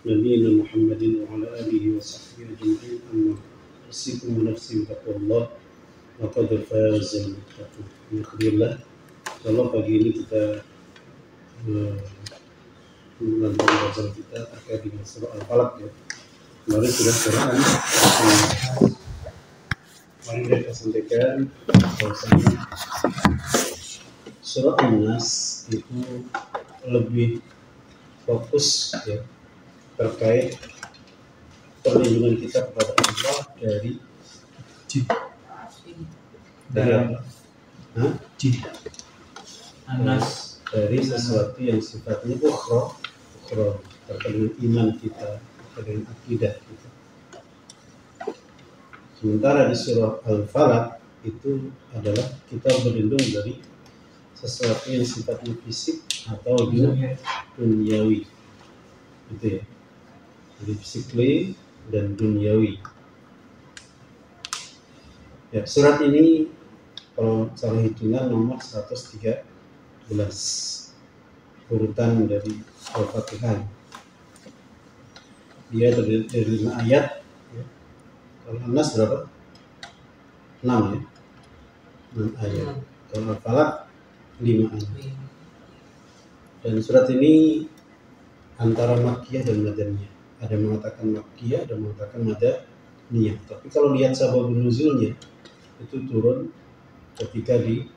نبينا محمد وعلى آله وصحبه أجمعين أما أوصيكم ونفسي بتقوى الله لقد فاز المتقون. Alhamdulillah, kalau pagi ini kita melanjutkan belajar kita terkait dengan surah Al-Falaq ya. Kemarin sudah Quran. Kemarin kita sampaikan bahwasanya surah An-Nas itu lebih fokus ya terkait perlindungan kita kepada Allah dari jin. Dari apa? Jin. Anas. Dari sesuatu yang sifatnya ukhra terkait dengan iman kita, terkait dengan akidah kita. Sementara di surah Al-Falaq itu adalah kita berlindung dari sesuatu yang sifatnya fisik atau duniawi, gitu ya. Jadi fisikly dan duniawi. Ya, surat ini kalau salah hitungan nomor 113 urutan dari Al-Fatihah. Dia terdiri dari 5 ayat ya. Kalau An-Nas berapa? 6 ya. 6 ayat. Kalau Al-Falaq 5 ayat. Dan surat ini antara Makkiyah dan Madaniyah. Ada yang mengatakan Makkiyah, ada yang mengatakan Madaniyah. Tapi kalau lihat sababun nuzulnya itu turun ketika di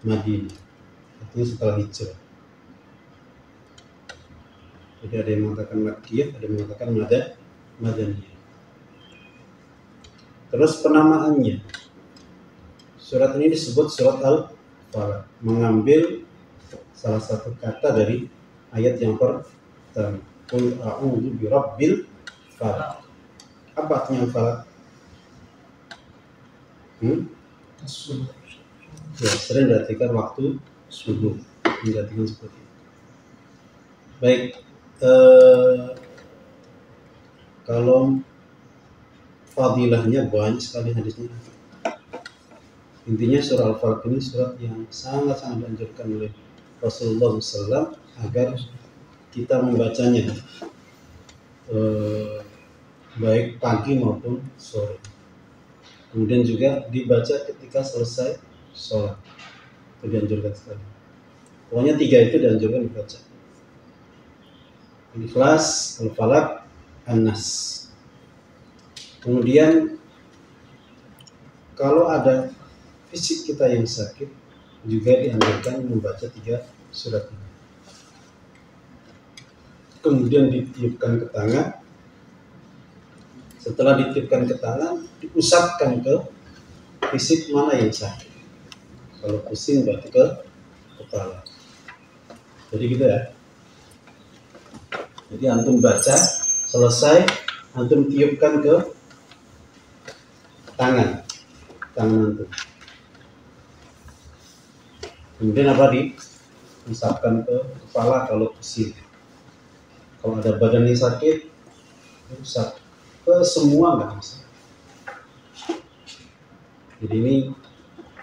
Madinah, artinya setelah hijrah. Jadi ada yang mengatakan Makkiyah, ada yang mengatakan Madaniyah. Terus penamaannya, surat ini disebut surat Al-Falaq, mengambil salah satu kata dari ayat yang pertama, Qul a'udzu birabbil falaq. Apa artinya falaq? Ya, sering diartikan waktu subuh, diartikan seperti itu. Baik, kalau fadilahnya banyak sekali hadisnya. Intinya surah Al-Falaq ini surat yang sangat-sangat dianjurkan oleh Rasulullah SAW agar kita membacanya baik pagi maupun sore. Kemudian juga dibaca ketika selesai sholat. Itu dianjurkan sekali. Pokoknya 3 itu dianjurkan dibaca. Al-Ikhlas, Al-Falaq, An-Nas. Kemudian kalau ada fisik kita yang sakit, juga dianjurkan membaca 3 surat ini. Kemudian ditiupkan ke tangan. Setelah ditiupkan ke tangan, diusapkan ke fisik mana yang sakit. Kalau pusing berarti ke kepala. Jadi gitu ya. Jadi antum baca, selesai, antum tiupkan ke tangan antum. Kemudian apa diusapkan ke kepala kalau pusing. Kalau ada badan yang sakit, usap ke semua nggak bisa. Jadi ini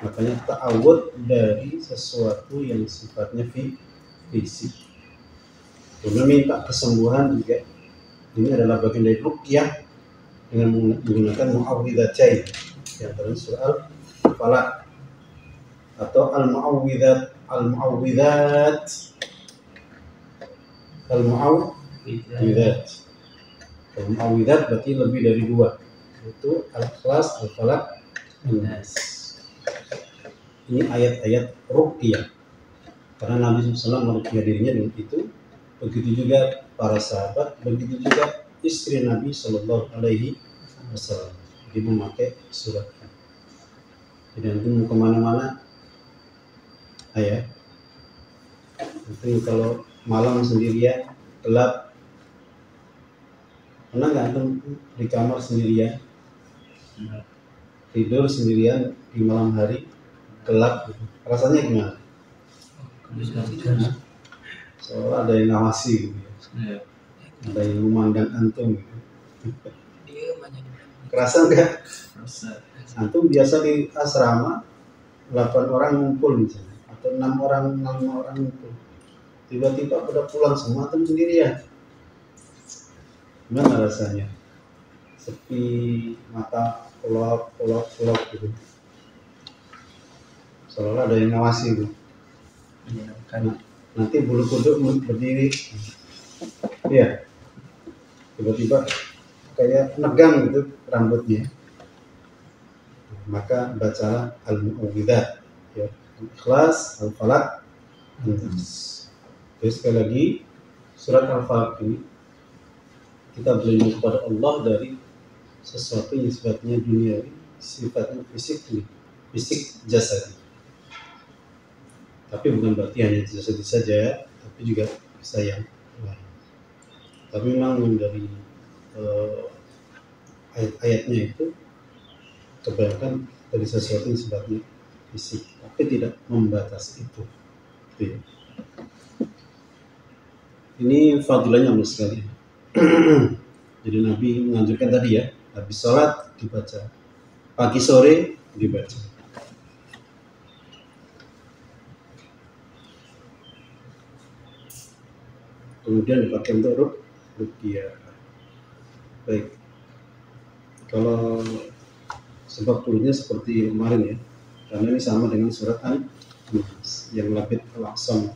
makanya ta'awud dari sesuatu yang sifatnya fisik. Kemudian minta kesembuhan juga. Ini adalah bagian dari ruqyah dengan menggunakan mu'awwidzatain yang terdapat surah Al-Falaq atau al-mu'awwidzat. Al-mu'awwidzat berarti lebih dari 2, yaitu Al-Ikhlas, Al-Falaq, An-Nas. Ini ayat-ayat ruqyah karena Nabi SAW meruqyah dirinya dengan itu. Begitu juga para sahabat, begitu juga istri Nabi SAW. Jadi memakai surat. Jadi nanti mau kemana-mana, ayat. Nanti kalau malam sendirian, gelap, pernah nggak antum di kamar sendirian, tidur sendirian di malam hari, gelap, gitu. Rasanya gimana? Soalnya ada yang ngawasi, gitu ya. Ada yang memandang antum, gitu. Kerasa nggak? Antum biasa di asrama 8 orang ngumpul misalnya, atau 5 orang ngumpul. Tiba-tiba pada pulang semua, antum sendirian. Gimana rasanya? Sepi, mata pelok gitu. Seolah ada yang ngawasi gitu. Iya, kan. Nanti bulu kuduk berdiri. Iya. Tiba-tiba kayak negang gitu rambutnya. Maka bacalah Al-Mu'awwidzat, ya. Ikhlas, Al-Falaq, An-Nas. Terus sekali lagi surat Al-Falaq ini kita berlindung kepada Allah dari sesuatu yang sifatnya duniawi, sifatnya fisik jasad. Tapi bukan berarti hanya jasad saja, tapi juga bisa yang lain. Tapi memang dari ayat-ayatnya itu kebanyakan dari sesuatu yang sifatnya fisik, tapi tidak membatasi itu. Ya. Ini fadilahnya mas sekali. Jadi Nabi menganjurkan tadi ya, habis sholat dibaca, pagi sore dibaca. Kemudian dipakai untuk ruqyah. Baik. Kalau sebab turunnya seperti kemarin ya, karena ini sama dengan surat An-Nas yang Labid Al-Aqsam,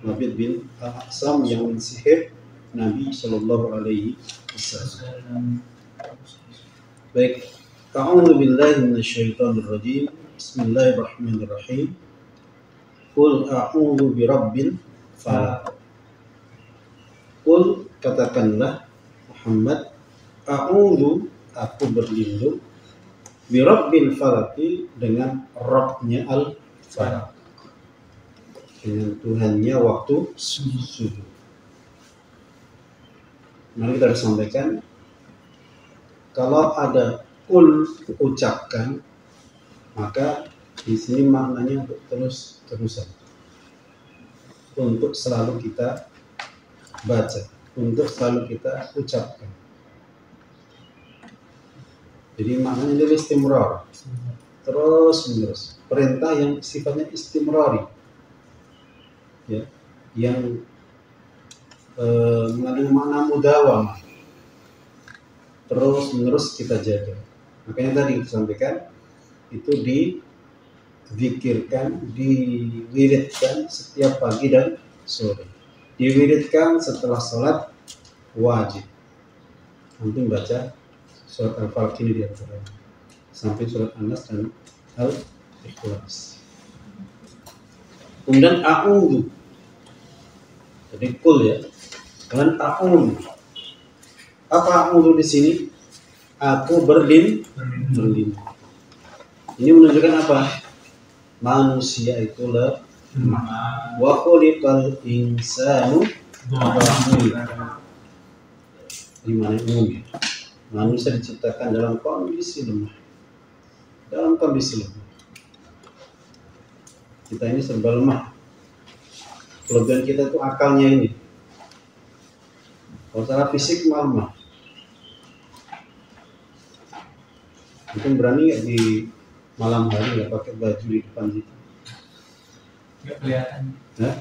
Labid bin Al-Aqsam yang mensihir Nabi Shallallahu Alaihi Wasallam. Baik. A'udzu billahi minasyaitonir rajim. Bismillahirrahmanirrahim. Qul a'udzu birabbil falaq. Qul, katakanlah Muhammad, a'udzu, aku berlindung, birabbil falaqi, dengan Rabbnya al-falaq, dengan Tuhannya waktu subuh. Mari kita harus sampaikan, kalau ada qul ucapkan, maka di sini maknanya untuk terus-terusan, untuk selalu kita baca, untuk selalu kita ucapkan. Jadi maknanya dari istimrar, terus menerus, perintah yang sifatnya istimrari, ya, yang mengandung makna mudawamah, terus menerus kita jaga. Makanya tadi disampaikan itu dizikirkan, diwiridkan setiap pagi dan sore. Diwiridkan setelah sholat wajib. Nanti baca surat Al-Falaq ini di antaranya, sampai surat An-Nas dan Al-Ikhlas. Kemudian a'udzu, jadi kul ya. Kemudian a'udzu. Apa a'udzu di sini? Aku berlindung. Ini menunjukkan apa? Manusia itu lemah. Wa khuliqal insanu dha'ifa. Di mana umumnya? Manusia diciptakan dalam kondisi lemah. Dalam kondisi lemah. Kita ini serba lemah. Kelebihan kita itu akalnya ini. Kalau secara fisik lemah. Mungkin berani nggak di malam hari nggak pakai baju di depan situ? Nggak kelihatan. Nah,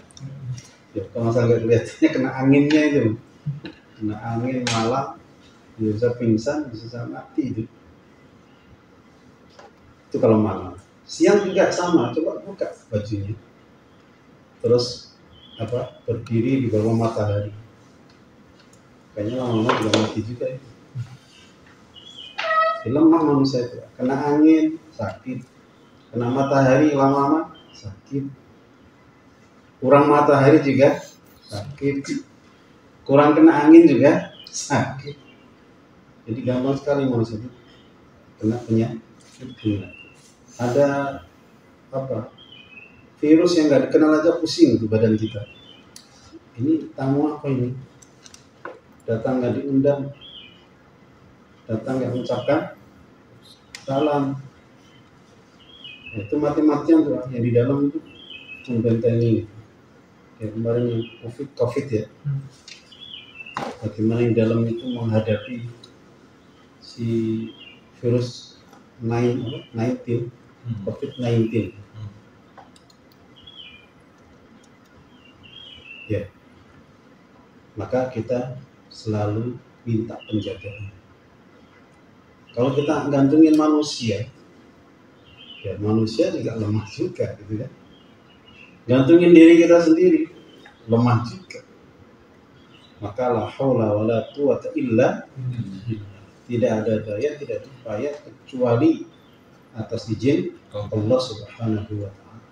ya kalau masalah nggak kelihatannya kena anginnya itu, kena angin malam, bisa pingsan, bisa mati itu. Itu kalau malam. Siang juga sama, coba buka bajunya, terus berdiri di bawah matahari, kayaknya lama-lama juga mati juga itu. Lemah manusia itu, kena angin sakit, kena matahari lama-lama sakit, kurang matahari juga sakit, kurang kena angin juga sakit. Jadi gampang sekali manusia itu kena penyakit. Ada virus yang nggak dikenal aja pusing di badan kita. Ini tamu apa ini? Datang nggak diundang, datang nggak mengucapkan salam. Itu mati-matian tuh yang di dalam itu membentengi. Ya kemarin yang COVID ya. Bagaimana yang dalam itu menghadapi si virus COVID-19. Ya. Maka kita selalu minta penjagaan. Kalau kita gantungin manusia, ya manusia juga lemah juga gitu kan. Gantungin diri kita sendiri, lemah juga. Maka la haula wala quwata illa billah. Tidak ada daya, tidak ada upaya kecuali atas izin Allah Subhanahu wa taala.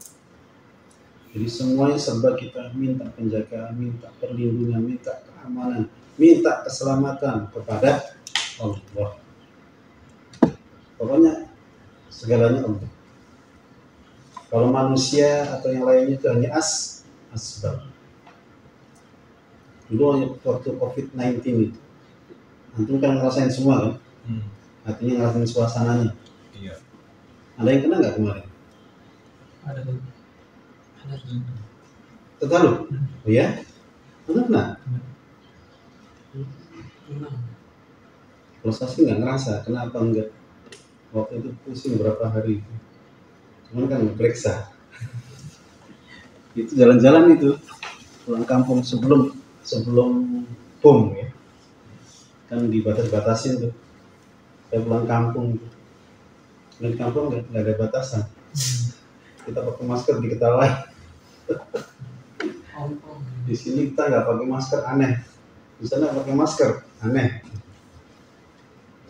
Jadi semuanya serba kita minta penjagaan, minta perlindungan, minta keamanan, minta keselamatan kepada Allah. Pokoknya segalanya Allah. Kalau manusia atau yang lainnya itu hanya asbab. Dulu waktu COVID-19 itu, antum kan ngerasain semua kan? Artinya ngerasain suasananya. Iya. Ada yang kena nggak kemarin? Ada. Terlalu? Oh ya? Anda kena? Kalau saya sih nggak ngerasa, kenapa enggak? Waktu itu pusing berapa hari itu. Cuman kan periksa. Itu jalan-jalan itu pulang kampung sebelum bom ya. Kan dibatas-batasin tuh. Saya pulang kampung itu. Di kampung nggak ada batasan. Kita pakai masker diketawain. Di sini kita nggak pakai masker, aneh. Di sana pakai masker, aneh.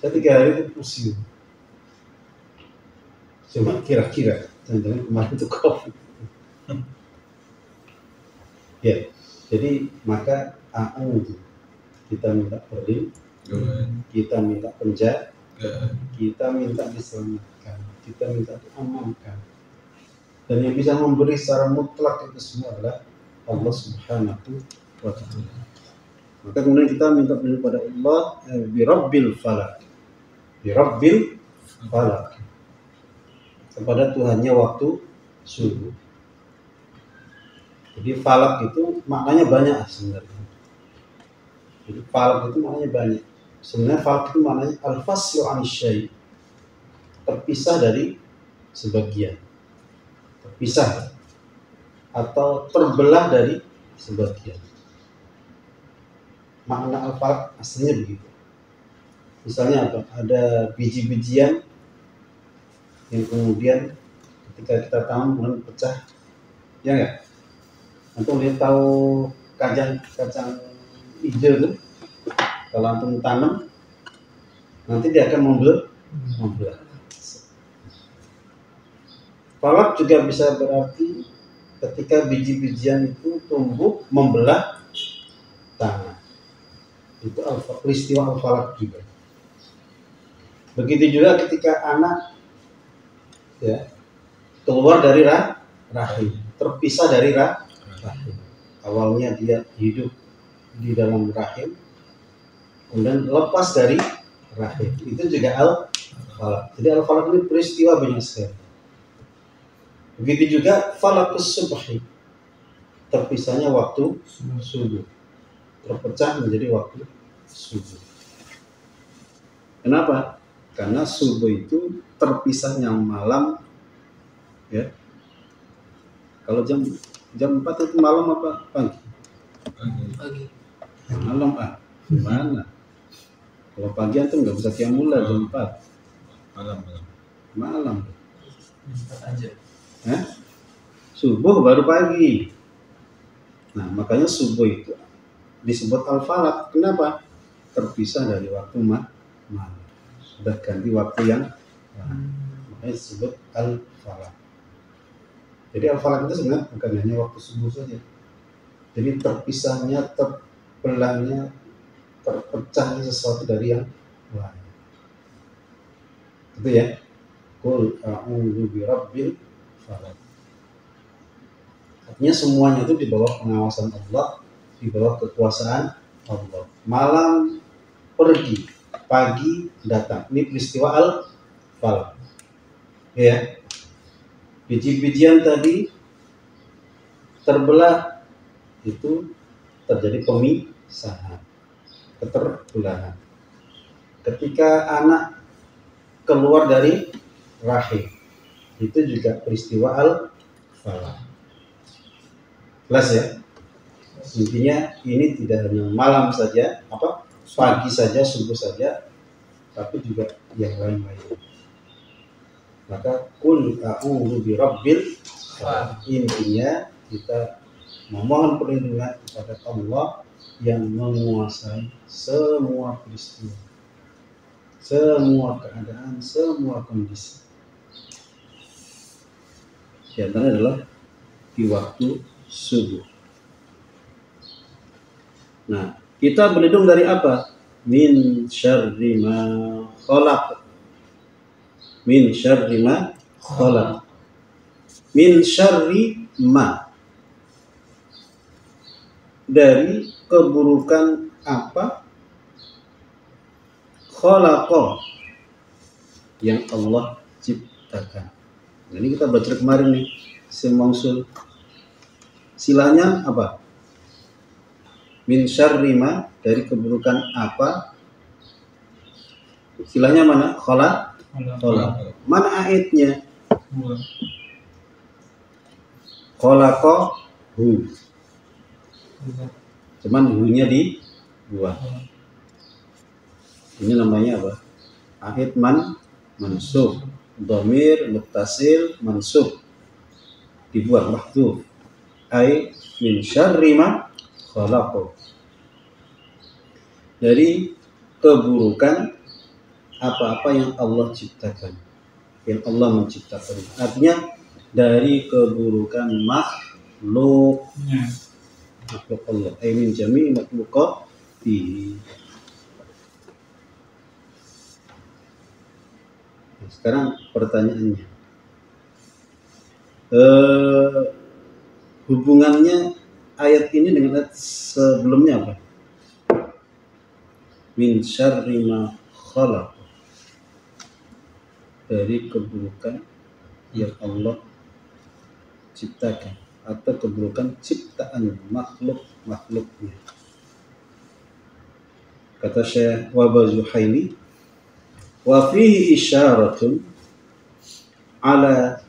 Saya 3 hari itu pusing. Cuma kira-kira, jangan-jangan kemarin itu COVID. Ya, jadi maka kita minta perlindungan, kita minta penjagaan, kita minta diselamatkan, kita minta diamankan. Dan yang bisa memberi secara mutlak itu semua adalah Allah Subhanahu wa taala. Maka kemudian kita minta perlindungan pada Allah bi Rabbil Falaq. Bi Rabbil Falaq. Kepada Tuhannya waktu subuh. Jadi falak itu maknanya banyak sebenarnya. Jadi falak itu maknanya banyak. Sebenarnya falak itu maknanya al-faslu 'an syai'. Terpisah dari sebagian. Terpisah atau terbelah dari sebagian. Makna al-falak aslinya begitu. Misalnya apa? Ada biji-bijian yang kemudian ketika kita tanam kemudian pecah, ya nggak? Antum lihat tahu kacang hijau itu, kalau antum tanam nanti dia akan membelah. Falak juga bisa berarti ketika biji-bijian itu tumbuh membelah tanah. Itu peristiwa al-falak juga. Begitu juga ketika anak ya keluar dari rahim, terpisah dari rahim. Awalnya dia hidup di dalam rahim, kemudian lepas dari rahim. Itu juga al-falak. Jadi al-falak ini peristiwa banyak sekali. Begitu juga falakus subhi, terpisahnya waktu subuh, terpecah menjadi waktu subuh. Kenapa? Karena subuh itu terpisahnya malam, ya. Kalau jam 4 itu malam apa pagi? Pagi. Malam gimana? Kalau pagi itu nggak bisa qiyamul lail jam 4. Malam. 4 aja. Subuh baru pagi. Nah, makanya subuh itu disebut al-falak. Kenapa? Terpisah dari waktu malam. Sudah ganti waktu yang makanya disebut al-falak. Jadi al-falak itu sebenarnya bukan hanya waktu subuh saja. Jadi terpisahnya, terbelahnya, terpecahnya sesuatu dari yang lain. Itu ya. Qul a'udzu birabbil falaq. Artinya semuanya itu di bawah pengawasan Allah, di bawah kekuasaan Allah. Malam pergi, pagi datang. Ini peristiwa al-falaq. Ya. Biji-bijian tadi terbelah, itu terjadi pemisahan, keterbelahan. Ketika anak keluar dari rahim, itu juga peristiwa al-falaq. Jelas ya? Intinya ini tidak hanya malam saja, pagi saja, subuh saja, tapi juga yang lain-lain. Maka kul a'udzu birabbil falaq. Intinya kita memohon perlindungan kepada Allah yang menguasai semua peristiwa, semua keadaan, semua kondisi. Di antaranya adalah di waktu subuh. Nah, kita berlindung dari apa? Min syarri ma khalaq. Min syarri ma khalaq. Min syarri ma. Dari keburukan apa? Khalaqa. Yang Allah ciptakan. Nah, ini kita baca kemarin nih. Isim mausul. Silanya apa? Min syarri ma, dari keburukan apa? Silahnya mana? Khalaq. Mana ayatnya? Khalaqahu. Cuman hu-nya dibuang. Ini namanya apa? Ayat mansub. Dhamir muttasil mansub. Dibuang mahdhuf. Ai min syarri ma khalaqahu. Dari keburukan apa-apa yang Allah ciptakan, yang Allah menciptakan. Artinya dari keburukan makhluk Allah. Min jami' makhluqatihi. Nah, sekarang pertanyaannya, hubungannya ayat ini dengan ayat sebelumnya apa? Min syarri ma khalaq, dari keburukan yang Allah ciptakan atau keburukan ciptaan makhluknya. Kata Syekh Wabazuhaili, wa fihi isyaratun ala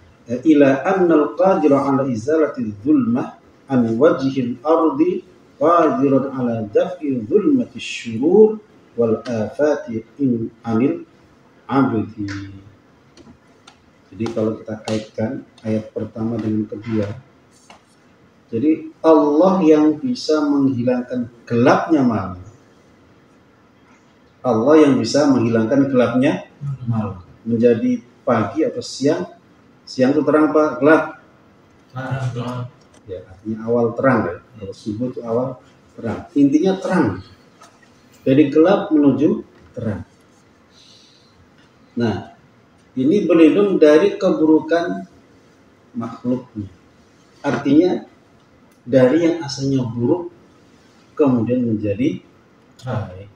ila anna al-qadira ala izalati dhulmah an wajhi al-ardi qadirun ala daf'i dhulmati syurur wal afati in anil abdi. Jadi kalau kita kaitkan ayat pertama dengan kedua, jadi Allah yang bisa menghilangkan gelapnya malam, Allah yang bisa menghilangkan gelapnya malam menjadi pagi atau siang. Siang itu terang apa? Gelap. Ya, artinya awal terang ya. Kalau subuh itu awal terang. Intinya terang. Dari gelap menuju terang. Nah, ini berlindung dari keburukan makhluknya. Artinya dari yang asalnya buruk kemudian menjadi baik.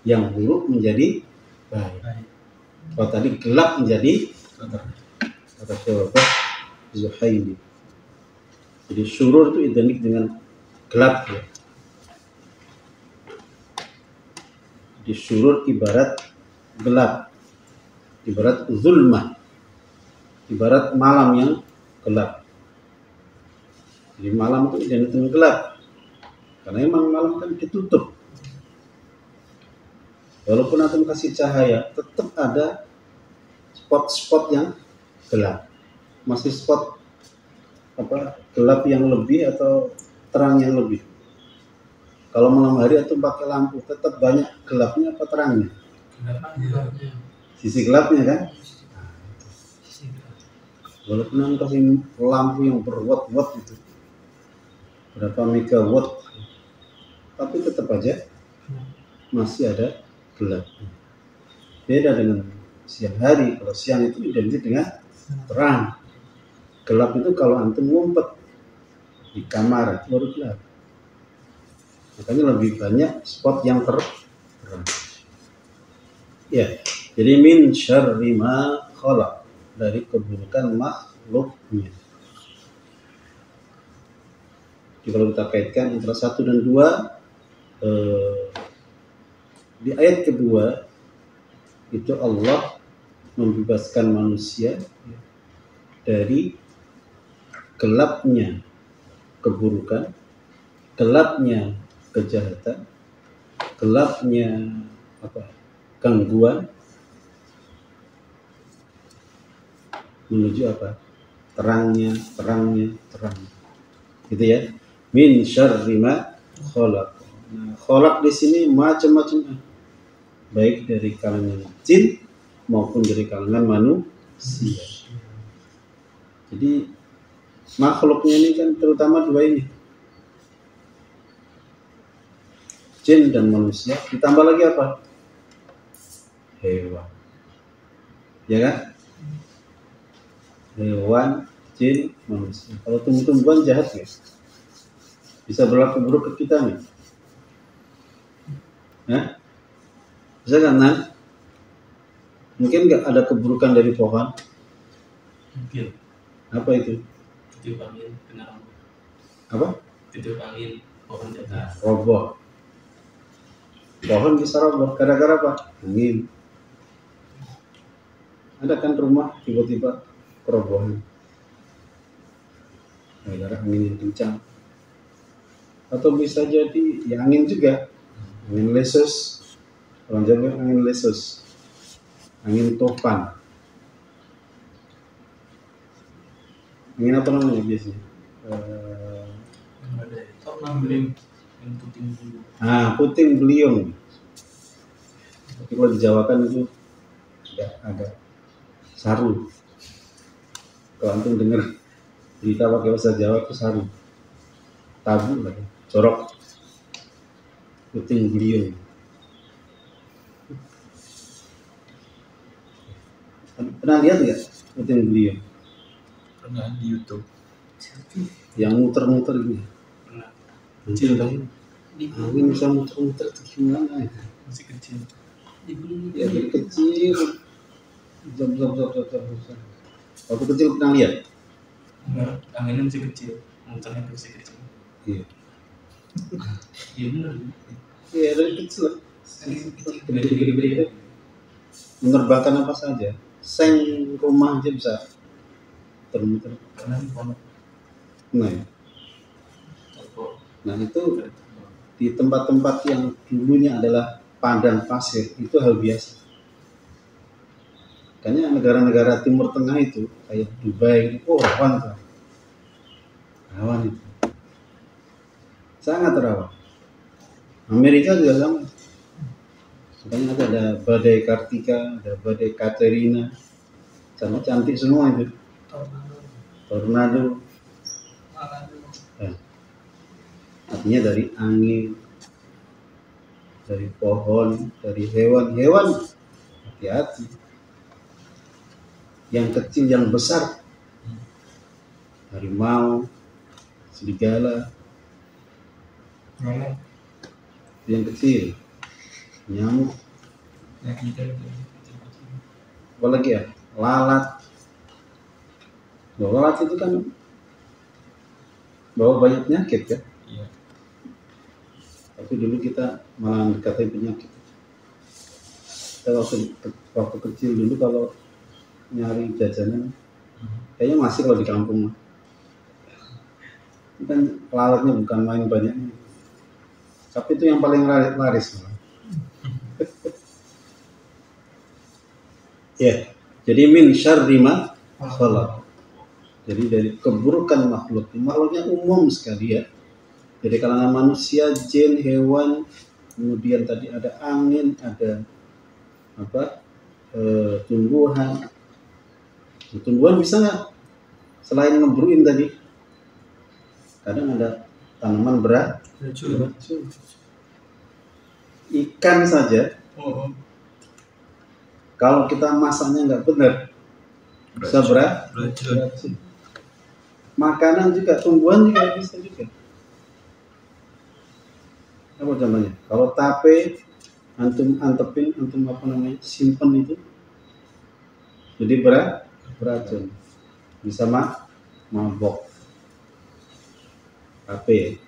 Yang buruk menjadi baik. Kalau tadi gelap menjadi terang. Kata Syekh Zuhaili. Jadi syurur itu identik dengan gelap ya. Jadi syurur ibarat gelap, ibarat zulmah, ibarat malam yang gelap. Jadi malam itu identik dengan gelap, karena memang malam kan ditutup. Walaupun antum kasih cahaya, tetap ada spot-spot yang gelap. Masih spot gelap yang lebih atau terang yang lebih. Kalau malam hari atau pakai lampu, tetap banyak gelapnya apa terangnya? Sisi gelapnya kan? Walaupun antum kasih lampu yang berwatt-watt itu, berapa megawatt, tapi tetap aja masih ada gelapnya. Beda dengan siang hari. Kalau siang itu identik dengan terang. Gelap itu kalau antum ngumpet di kamar baru gelap. Makanya lebih banyak spot yang terang. Ya, jadi min syarri ma khalaq, dari keburukan makhluknya. Jadi kalau kita kaitkan antara 1 dan 2, di ayat kedua itu Allah membebaskan manusia dari gelapnya keburukan, gelapnya kejahatan, gelapnya gangguan menuju terangnya terang gitu ya. Min syarri ma khalaq. Nah, khalaq di sini macam-macam, baik dari kalangan jin maupun dari kalangan manusia. Jadi makhluknya ini kan terutama dua ini, jin dan manusia, ditambah lagi hewan, ya kan? Hewan, jin, manusia. Kalau tumbuh-tumbuhan jahat ya, bisa berlaku buruk ke kita nih. Bisa kan? Mungkin nggak ada keburukan dari pohon? Mungkin. Apa itu? Tiup angin kena rambut. Apa? Tiup angin pohon jatuh. Roboh. Pohon bisa roboh gara-gara apa? Angin. Ada kan rumah tiba-tiba kerobohan gara-gara angin yang kencang. Atau bisa jadi ya angin juga, angin lesus. Orang Jawa angin lesus, angin topan. Angin apa namanya biasanya? Puting beliung. Tapi kalau di Jawa kan itu ada saru. Kalau antum dengar berita pakai bahasa Jawa itu saru, tabu lagi, corok, puting beliung. Pernah lihat nggak puting beliung? Pernah di YouTube. Yang muter-muter gini. Pernah. Kecil kan? Angin bisa muter-muter itu gimana ya? Masih kecil. Ya dari kecil. Zap. Waktu kecil pernah lihat? Enggak, anginnya masih kecil, muternya masih kecil. Iya. Iya benar. Iya dari kecil lah. Gede-gede. Menerbangkan apa saja. Seng rumah aja bisa termuter. Karena di pondok. Nah itu di tempat-tempat yang dulunya adalah padang pasir itu hal biasa. Makanya negara-negara Timur Tengah itu kayak Dubai, rawan itu, sangat rawan. Amerika juga sama. Makanya ada badai Kartika, ada badai Katerina, sama cantik semua itu. Tornado. Artinya dari angin, dari pohon, dari hewan, hati-hati. Yang kecil, yang besar, harimau, serigala. Yang kecil, nyamuk. Apalagi ya, lalat. Lalat itu kan bawa banyak penyakit kan? Iya. Tapi dulu kita malah dikatain penyakit. Kita waktu kecil dulu kalau nyari jajanan, kayaknya masih kalau di kampung. Kan lalatnya bukan main banyaknya. Tapi itu yang paling laris. Ya, jadi min syarri ma khalaq. Jadi dari keburukan makhluknya umum sekali ya. Dari kalangan manusia, jin, hewan, kemudian tadi ada angin, ada tumbuhan. Tumbuhan bisa nggak? Selain ngebruin tadi, kadang ada tanaman beracun. Ikan saja, kalau kita masaknya nggak benar, bisa beracun. Makanan juga, tumbuhan juga bisa juga. Apa contohnya? Kalau tape, antum simpen itu, jadi beracun, bisa mabok. Tape.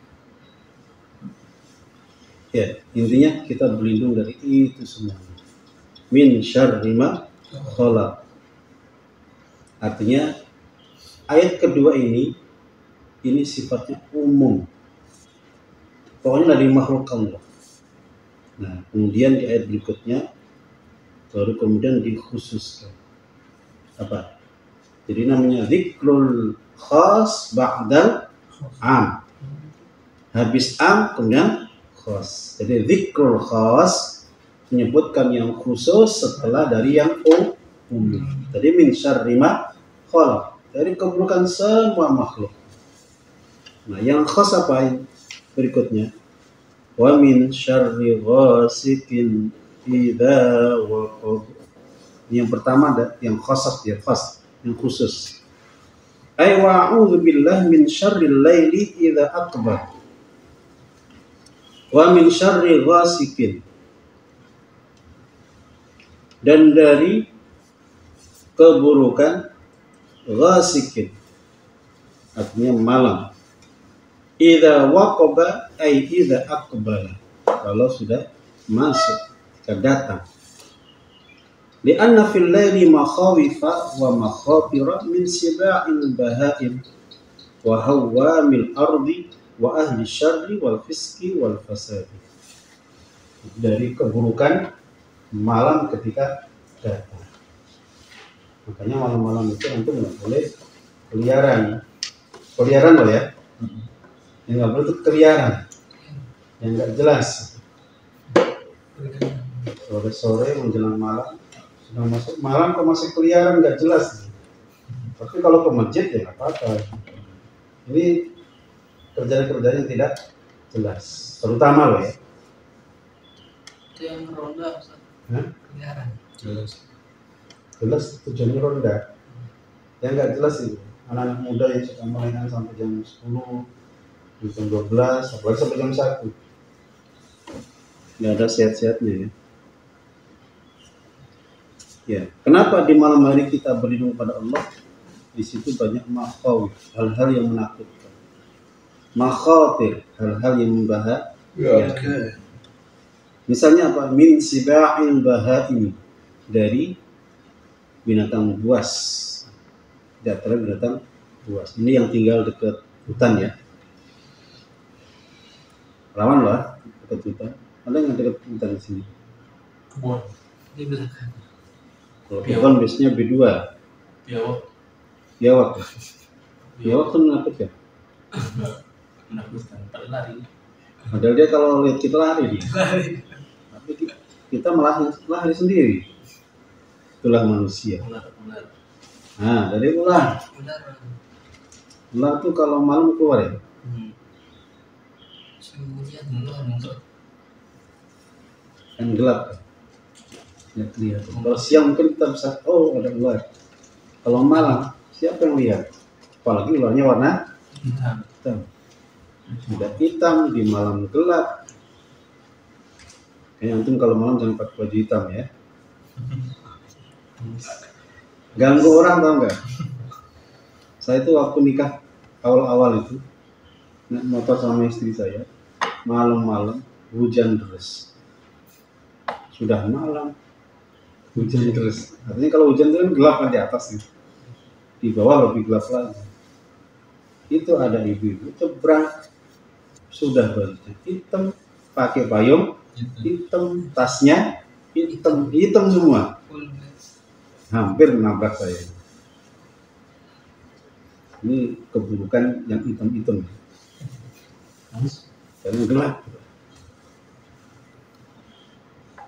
Ya, intinya kita berlindung dari itu semua. Min syarri ma khalaq. Artinya ayat kedua ini sifatnya umum. Pokoknya dari makhluk Allah. Nah, kemudian di ayat berikutnya baru kemudian dikhususkan apa? Jadi namanya zikrul khas ba'dal am. Habis am kemudian khas. Jadi zikrul khas menyebutkan yang khusus setelah dari yang umum. Tadi min syarri ma khalaq, dari keburukan semua makhluk. Nah, yang khas apa berikutnya? Wa min syarri ghasikin idza waqab. Yang pertama ada yang khas, yang khusus. Ay wa'udzu billahi min syarril laili idza aqbar. Wa min syarri ghasikin, dan dari keburukan ghasikin, artinya malam. Idza waqaba ay idza aqbala, kalau sudah masuk, sudah datang. Lianna fil laili makhawifa wa makhatira min siba'il bahaim wa hawamil ardi wa ahli syarri wal fiski wal fasadi. Dari keburukan malam ketika datang. Makanya malam-malam itu antum nggak boleh keliaran loh ya. Yang nggak boleh itu keliaran, yang nggak jelas. Sore-sore menjelang malam, sudah masuk malam kok masih keliaran nggak jelas. Tapi kalau ke masjid ya nggak apa-apa. Ini kerjaan-kerjaan yang tidak jelas, terutama loh ya. Itu yang ronda, keliaran. Jelas tujuannya ronda. Yang nggak jelas itu anak-anak muda yang suka mainan sampai jam 10, jam 12, apalagi sampai jam 1. Nggak ada sehat-sehatnya ya. Ya, kenapa di malam hari kita berlindung pada Allah? Di situ banyak makhawif, hal-hal yang menakutkan. Makhatir, hal-hal yang membahayakan. Misalnya apa? Min siba'il bahaim, dari binatang buas. Di antara binatang buas. Ini yang tinggal dekat hutan ya. Rawan lah dekat hutan. Ada yang dekat hutan di sini? Kebun. Di belakang. Kalau kebun biasanya B2. Biawak. Biawak tuh menakutkan. Menakutkan, lari. Padahal dia kalau lihat kita lari dia. Tapi kita malah lari sendiri. Itulah manusia. Ular. Nah, dari ular. Ular tuh kalau malam keluar ya. Sembunyian Muncul. Kan gelap. Ya kelihatan. Kalau siang mungkin kita bisa, oh ada ular. Kalau malam, siapa yang lihat? Apalagi ularnya warna Hitam. Sudah hitam di malam gelap. Kayaknya antum kalau malam jangan pakai baju hitam ya. Ganggu orang tau nggak? Saya itu waktu nikah awal-awal itu naik motor sama istri saya, malam-malam hujan deras. Sudah malam hujan deras. Artinya kalau hujan itu kan gelap kan di atas nih. Di bawah lebih gelap lagi. Itu ada ibu-ibu seberang, sudah bajunya hitam, pakai payung hitam, tasnya hitam semua. Hampir menabrak saya. Ini keburukan yang hitam-hitam. Dan gelap.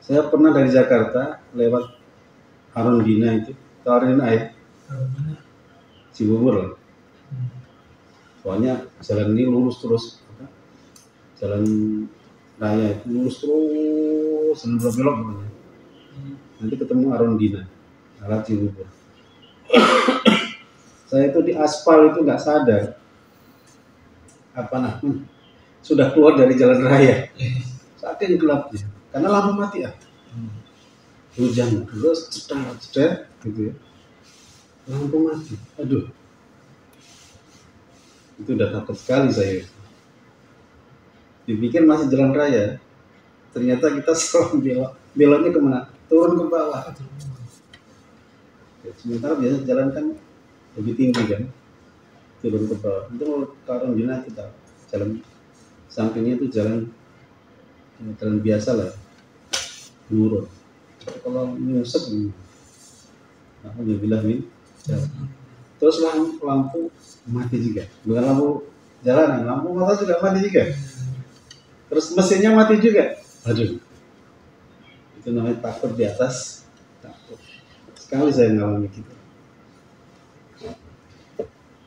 Saya pernah dari Jakarta lewat Arundina itu, Arundina ya, Cibubur lah. Soalnya jalan ini lurus terus, jalan raya itu lurus terus, sebelum belok namanya. Nanti ketemu Arundina, arah Cibubur. Saya itu di aspal itu nggak sadar, sudah keluar dari jalan raya, saking gelapnya. Karena lampu mati ya, hujan terus cedar gitu ya, lampu mati, aduh, itu udah takut sekali saya. Dipikir masih jalan raya, ternyata kita selalu beloknya kemana? Turun ke bawah. Sementara biasa jalan kan lebih tinggi kan, turun ke bawah. Itu kalau Arundina kita jalan sampingnya itu jalan biasa lah. nurun. Kalau nyusep, alhamdulillah min. Terus lampu mati juga, bukan lampu jalanan, lampu motor juga mati juga. Terus mesinnya mati juga. Aduh, itu namanya takut di atas takut. Sekali saya ngalami gitu.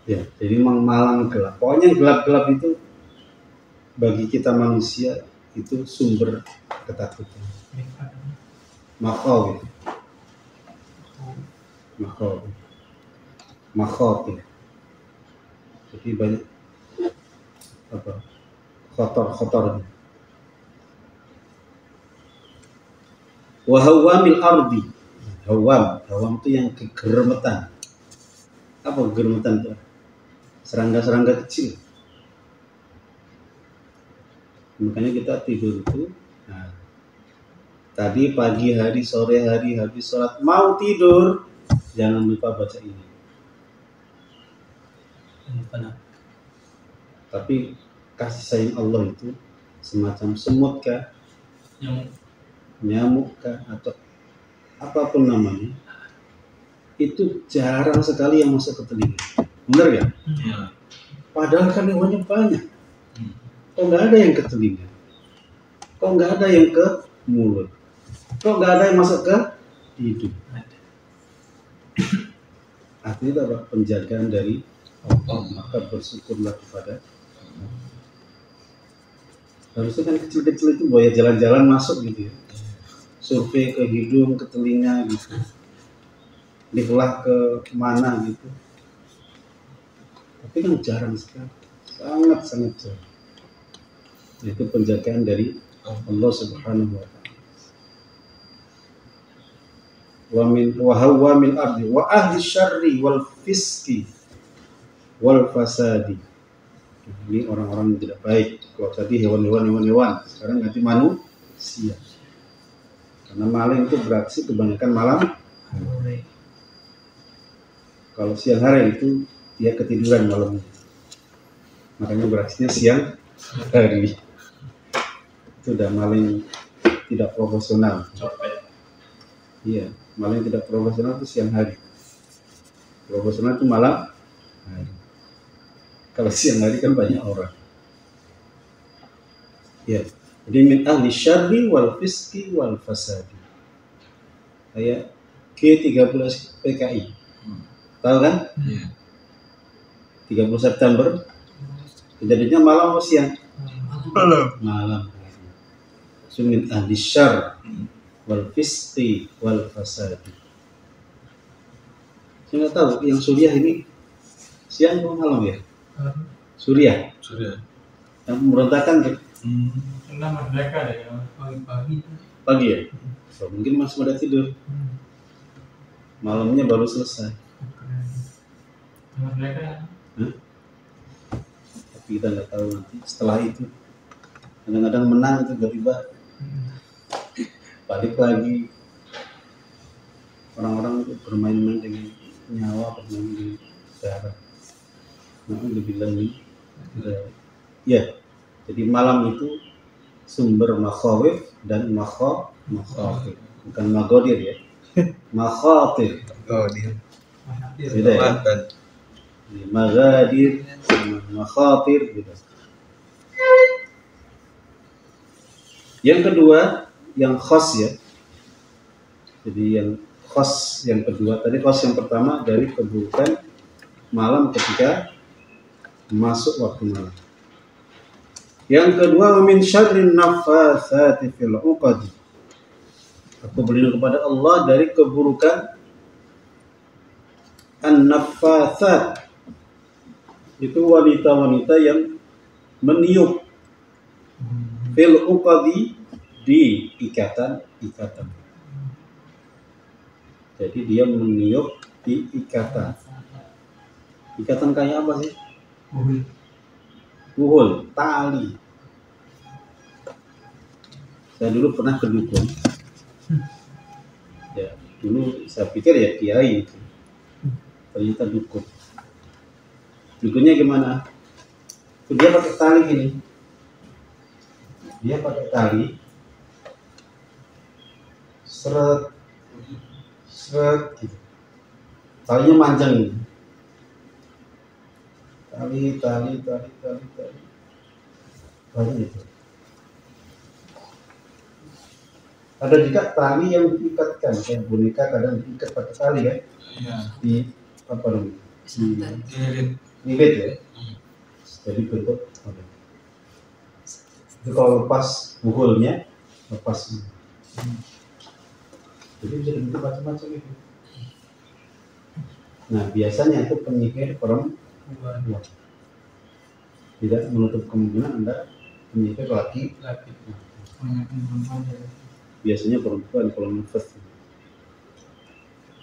Ya, jadi memang malam gelap. Pokoknya gelap-gelap itu bagi kita manusia itu sumber ketakutan. Makau gitu. Makau ya. Jadi banyak apa? Kotor. Wa hawamil ardi. Hawam itu yang kegeremetan. Apa kegeremetan itu? Serangga-serangga kecil. Makanya kita tidur itu. Nah, tadi pagi hari, sore hari, habis sholat mau tidur, jangan lupa baca ini. Tapi kasih sayang Allah itu semacam semut kah, nyamuk kah, atau apapun namanya, itu jarang sekali yang masuk ke telinga. Benar ya? Padahal kan hewannya banyak. Kok nggak ada yang ke telinga? Kok nggak ada yang ke mulut? Kok nggak ada yang masuk ke hidung? Artinya apa? Penjagaan dari Allah. Maka bersyukurlah kepada Allah. Harusnya kan kecil-kecil itu buaya jalan-jalan masuk gitu ya. Survei ke hidung, ke telinga gitu. Dibelah ke mana gitu. Tapi kan jarang sekali. Sangat jarang. Itu penjagaan dari Allah Subhanahu wa ta'ala. Wa huwa min ardi wa ahli syarri wal fiski wal fasadi. Ini orang-orang yang tidak baik. Kalau tadi hewan, sekarang ganti manusia. Karena maling itu beraksi kebanyakan malam. Kalau siang hari itu dia ketiduran malamnya. Makanya beraksinya siang hari. Itu udah maling tidak profesional. Iya, maling tidak profesional itu siang hari. Profesional itu malam hari. Kalau siang hari kan banyak orang. Ya, jadi min ahli syarri wal fiski wal fasadi. Kayak G13 PKI. Tahu kan? 30 September. Kejadiannya malam atau siang? Malam. Min ahli syarri wal fiski wal fasadi. Saya nggak tahu yang Suriah ini siang atau malam ya? Suriah. Yang pemberontakan gitu. Nama mereka deh, pagi-pagi. Pagi ya? So, mungkin masih pada tidur. Malamnya baru selesai. Nama mereka. Tapi kita nggak tahu nanti setelah itu. Kadang-kadang menang itu tiba-tiba balik lagi. Orang-orang itu bermain-main dengan nyawa, bermain dengan darah. Nah, lebih lagi. Ya, jadi malam itu sumber makhawif dan makhawif, bukan magodir ya. Makhatir. Beda ya. Magadir, makhatir gitu. Yang kedua, yang khas ya. Jadi yang khas yang kedua, tadi khas yang pertama dari keburukan malam ketika masuk waktu malam. Yang kedua, min syarrin naffatsati fil 'uqad. Aku berlindung kepada Allah dari keburukan an-naffatsat. Itu wanita-wanita yang meniup fil 'uqadi, di ikatan. Jadi dia meniup di ikatan. Ikatan kayak apa sih? Buhul, tali. Saya dulu pernah ke dukun. Ya, dulu saya pikir ya kiai itu. Ternyata dukun. Dukunnya gimana? Dia pakai tali gini. Dia pakai tali. seret seret gitu. Talinya panjang ini. Tali. Banyak itu. Ada juga tali yang diikatkan, kayak boneka kadang diikat pakai tali kan? Iya. Di apa namanya? Lilit. Ya. Jadi bentuk apa? Itu kalau lepas buhulnya, lepas. Jadi bisa dibentuk macam-macam itu. Nah biasanya itu penyihir perempuan. Tidak menutup kemungkinan Anda penyihir laki. Biasanya perempuan kalau nafas.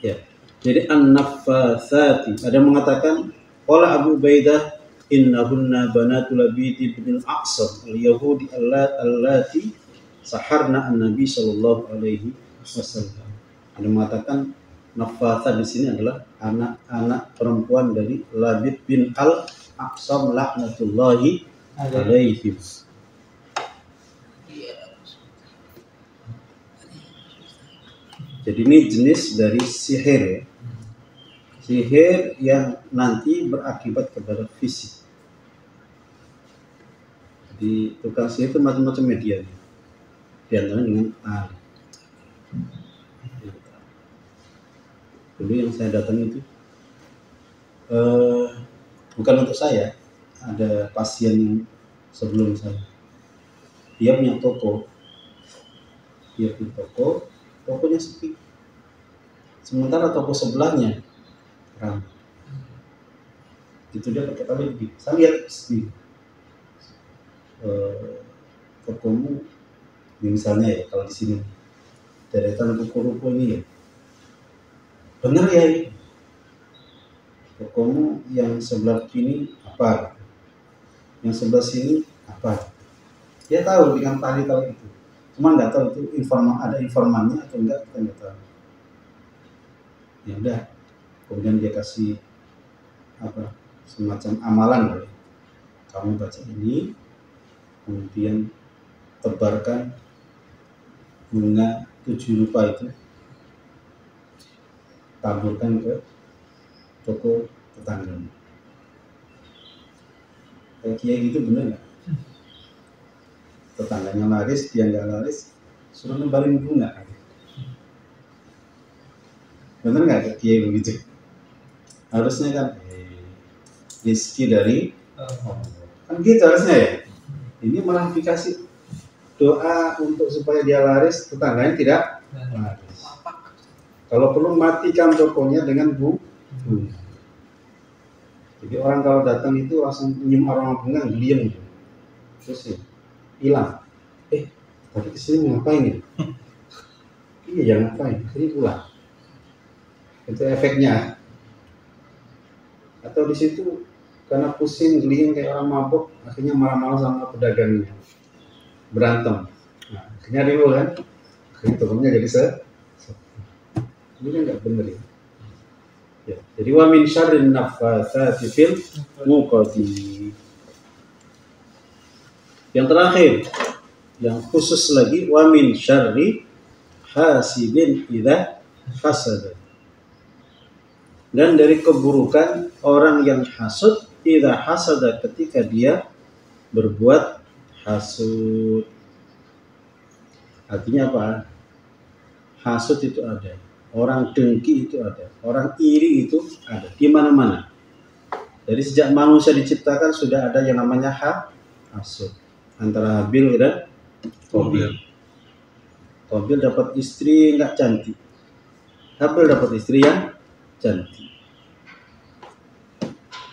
Ya. Jadi an-naffatsati. Ada yang mengatakan qala Abu Ubaidah innahunna banatul Labid bin al-Aqsam al-Yahudi allati saharna an-Nabi sallallahu alaihi wasallam. Ada yang mengatakan naffatsah di sini adalah anak-anak perempuan dari Labid bin al-Aqsam laknatullahi alaihi. Jadi ini jenis dari sihir ya. Sihir yang nanti berakibat kepada fisik. Jadi tukang sihir itu macam-macam media. Di antaranya dengan tali. Dulu yang saya datang itu bukan untuk saya. Ada pasien yang sebelum saya. Dia punya toko. Tokonya sepi. Sementara toko sebelahnya ramai. Itu dia pakai tali begini. Saya lihat di tokomu, misalnya ya kalau di sini deretan ruko-ruko ini ya, benar ya ini. Tokomu yang sebelah kiri apa? Yang sebelah sini apa? Dia tahu dengan tali-tali itu. Cuma nggak tahu itu ada informannya atau enggak, kita nggak tahu. Ya udah, kemudian dia kasih apa semacam amalan ya. Kamu baca ini, kemudian tebarkan bunga 7 rupa itu, taburkan ke toko tetangga. Kayak kiai gitu bener nggak? Tetangganya laris, dia nggak laris, suruh nembalin bunga. Bener nggak kiai begitu? Harusnya kan rezeki dari kan gitu harusnya ya. Ini malah dikasih doa untuk supaya dia laris, tetangganya tidak laris. Kalau perlu matikan tokonya dengan bunga. Jadi orang kalau datang itu langsung nyium aroma bunga, diam gitu. Terus ya hilang. Tadi kesini ngapain ya? Iya ya ngapain? Ini pulang. Itu efeknya. Atau di situ karena pusing, geliing kayak orang mabuk, akhirnya marah-marah sama pedagangnya, berantem. Nah, akhirnya dulu kan, akhirnya tokonya jadi ini kan nggak bener ya. Ya. Jadi wa min syarrin naffatsati fil uqadi. Yang terakhir, yang khusus lagi, wa min syarri hasidin idza hasada. Dan dari keburukan orang yang hasud, idza hasada, ketika dia berbuat hasud. Artinya apa? Hasud itu ada, orang dengki itu ada, orang iri itu ada di mana-mana. Dari sejak manusia diciptakan sudah ada yang namanya hasud. Antara Habil dan Qabil. Qabil dapat istri nggak cantik, Habil dapat istri yang cantik.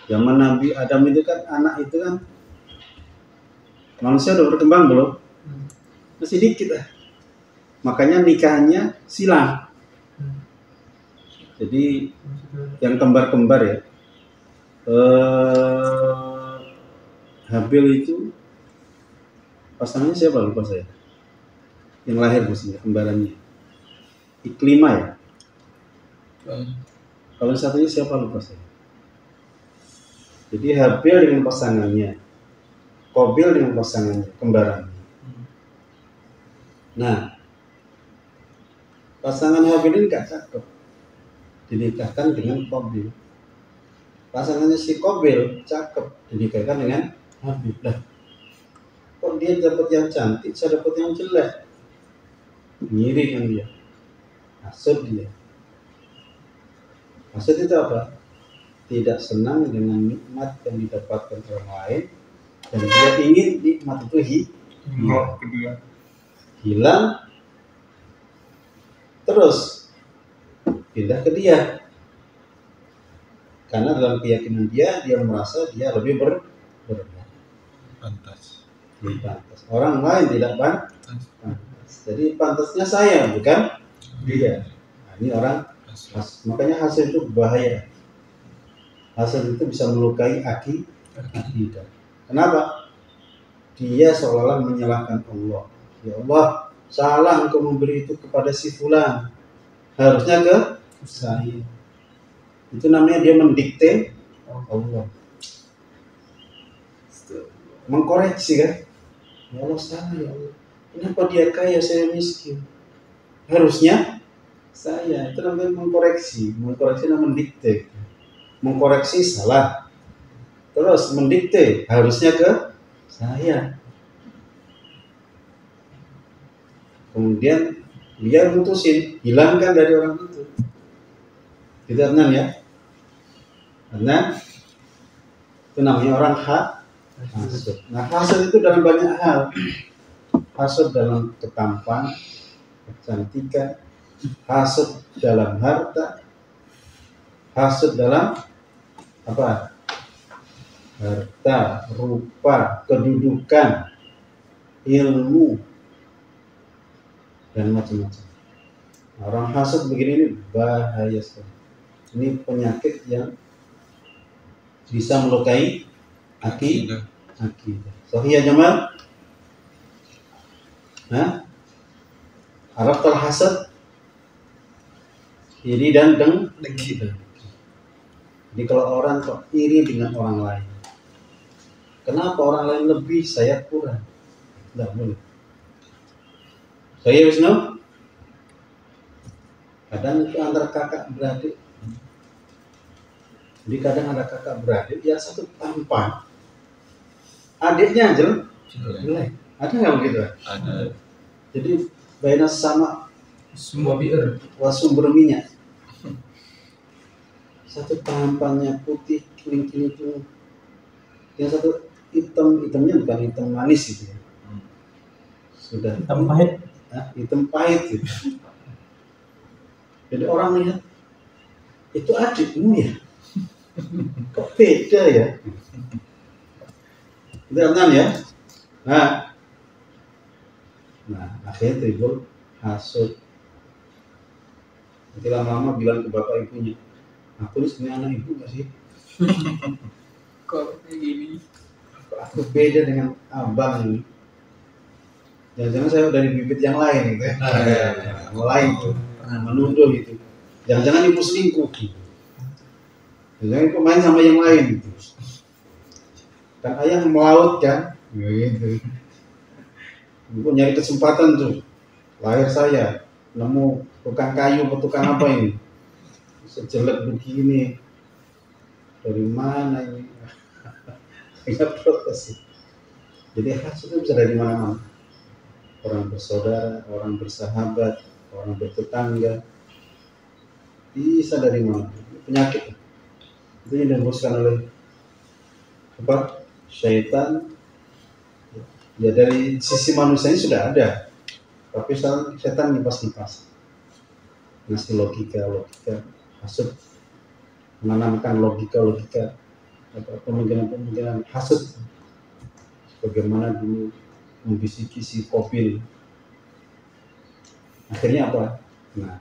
Zaman Nabi Adam itu kan anak itu kan manusia udah berkembang belum? Masih dikit lah. Makanya nikahnya silang. Jadi yang kembar-kembar ya. Habil itu pasangannya siapa lupa saya. Yang lahir maksudnya kembarannya. Iklima ya. Kalau satunya siapa lupa saya. Jadi Habil dengan pasangannya, Qabil dengan pasangannya, kembarannya. Nah, Pasangan Habil ini nggak cakep, dinikahkan dengan Qabil. Pasangannya si Qabil cakep, dinikahkan dengan Habil. Lah, kok dia dapat yang cantik, saya dapat yang jelek? Ngiri kan dia, hasud dia. Hasud itu apa? Tidak senang dengan nikmat yang didapatkan orang lain, dan dia ingin nikmat itu hilang, terus pindah ke dia. Karena dalam keyakinan dia merasa dia lebih pantas. Orang lain tidak pantas. Jadi pantasnya saya, bukan dia. Nah, ini orang makanya hasil itu bahaya. Hasil itu bisa melukai akidah. Kenapa? Dia seolah-olah menyalahkan Allah. Ya Allah, salah engkau memberi itu kepada si fulan. Harusnya ke saya. Itu namanya dia mendikte Allah. Mengkoreksi kan? Ya Allah salah ya Allah. Kenapa dia kaya, saya miskin? Harusnya saya. Itu namanya mengkoreksi. Mengkoreksi namanya mendikte. Mengkoreksi salah. Terus mendikte harusnya ke saya. Kemudian dia mutusin, hilangkan dari orang itu. Tidak benar ya? Karena itu namanya orang hasud. Nah, hasud itu dalam banyak hal. Hasud dalam ketampanan, kecantikan, hasud dalam harta, hasud dalam apa? Harta, rupa, kedudukan, ilmu, dan macam-macam. Orang hasud begini ini bahaya sekali. Ini penyakit yang bisa melukai akidah. Sahih ya Jamal? Nah, Araftal hasad, iri dan dengki. Jadi kalau orang kok iri dengan orang lain, kenapa orang lain lebih, saya kurang? Tidak boleh. Saya Wisnu, kadang itu antara kakak beradik. Jadi kadang ada kakak beradik yang satu tampan, adiknya jelek. Ada nggak begitu? Ada. Jadi bayangkan sama Semua biar sumber minyak. Satu tampannya putih kiling-kiling itu, yang satu hitamnya bukan hitam manis gitu ya. Sudah hitam pahit. Hitam pahit gitu. Jadi orang lihat itu adikmu ya. Kok beda ya? Benar ya? Nah, akhirnya timbul hasud. Nanti lama-lama bilang ke bapak ibunya, aku ini sebenarnya anak ibu nggak sih? Kok kayak gini? Aku beda dengan abang ini. Jangan-jangan saya dari bibit yang lain gitu ya. Lain tuh, menuduh gitu. Jangan-jangan ibu selingkuh gitu. Jangan main sama yang lain gitu. Kan ayah melaut kan, gitu. Ibu nyari kesempatan tuh. Lahir saya nemu tukang kayu atau tukang apa ini, sejelek begini. Dari mana ini? Ingat protes. Jadi hasud itu bisa dari mana-mana. Orang bersaudara, orang bersahabat, orang bertetangga, bisa dari mana? Penyakit. Itu yang dihembuskan oleh apa? Syaitan. Ya dari sisi manusianya sudah ada, tapi setan nipas-nipas, ngasih logika hasud, menanamkan logika atau pemikiran hasud. Bagaimana dulu membisiki si Qabil. Akhirnya apa? Nah,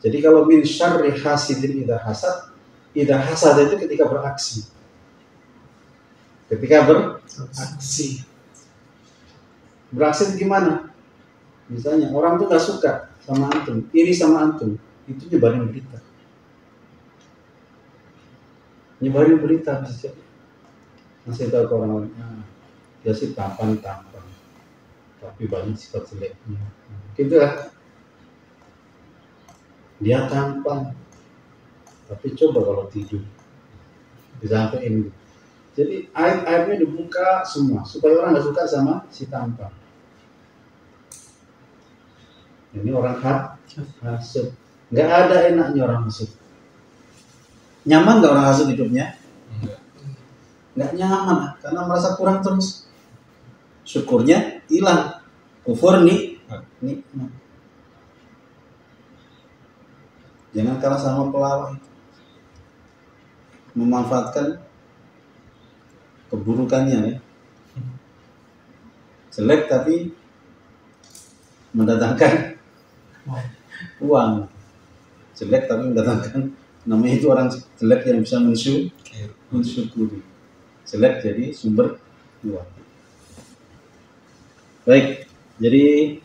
jadi kalau min syarri hasidin idza hasad itu ketika beraksi. Beraksi itu gimana? Misalnya orang tuh gak suka sama antum, iri sama antum, itu nyebarin berita bisa ngasih tahu ke orang lain, dia sih tampan, tapi banyak sifat jeleknya. Gitu lah. dia tampan, tapi coba kalau tidur disampein. Jadi aibnya dibuka semua supaya orang nggak suka sama si tampan. Ini orang hasud. Nggak ada enaknya orang hasud. Nyaman nggak orang hasud hidupnya? Nggak nyaman, karena merasa kurang terus. Syukurnya hilang, kufur nikmat. Jangan kalah sama pelawak, memanfaatkan keburukannya ya. Jelek tapi mendatangkan uang. Jelek tapi mendatangkan, namanya itu orang jelek yang bisa mensyukuri. Jelek jadi sumber uang. Baik, jadi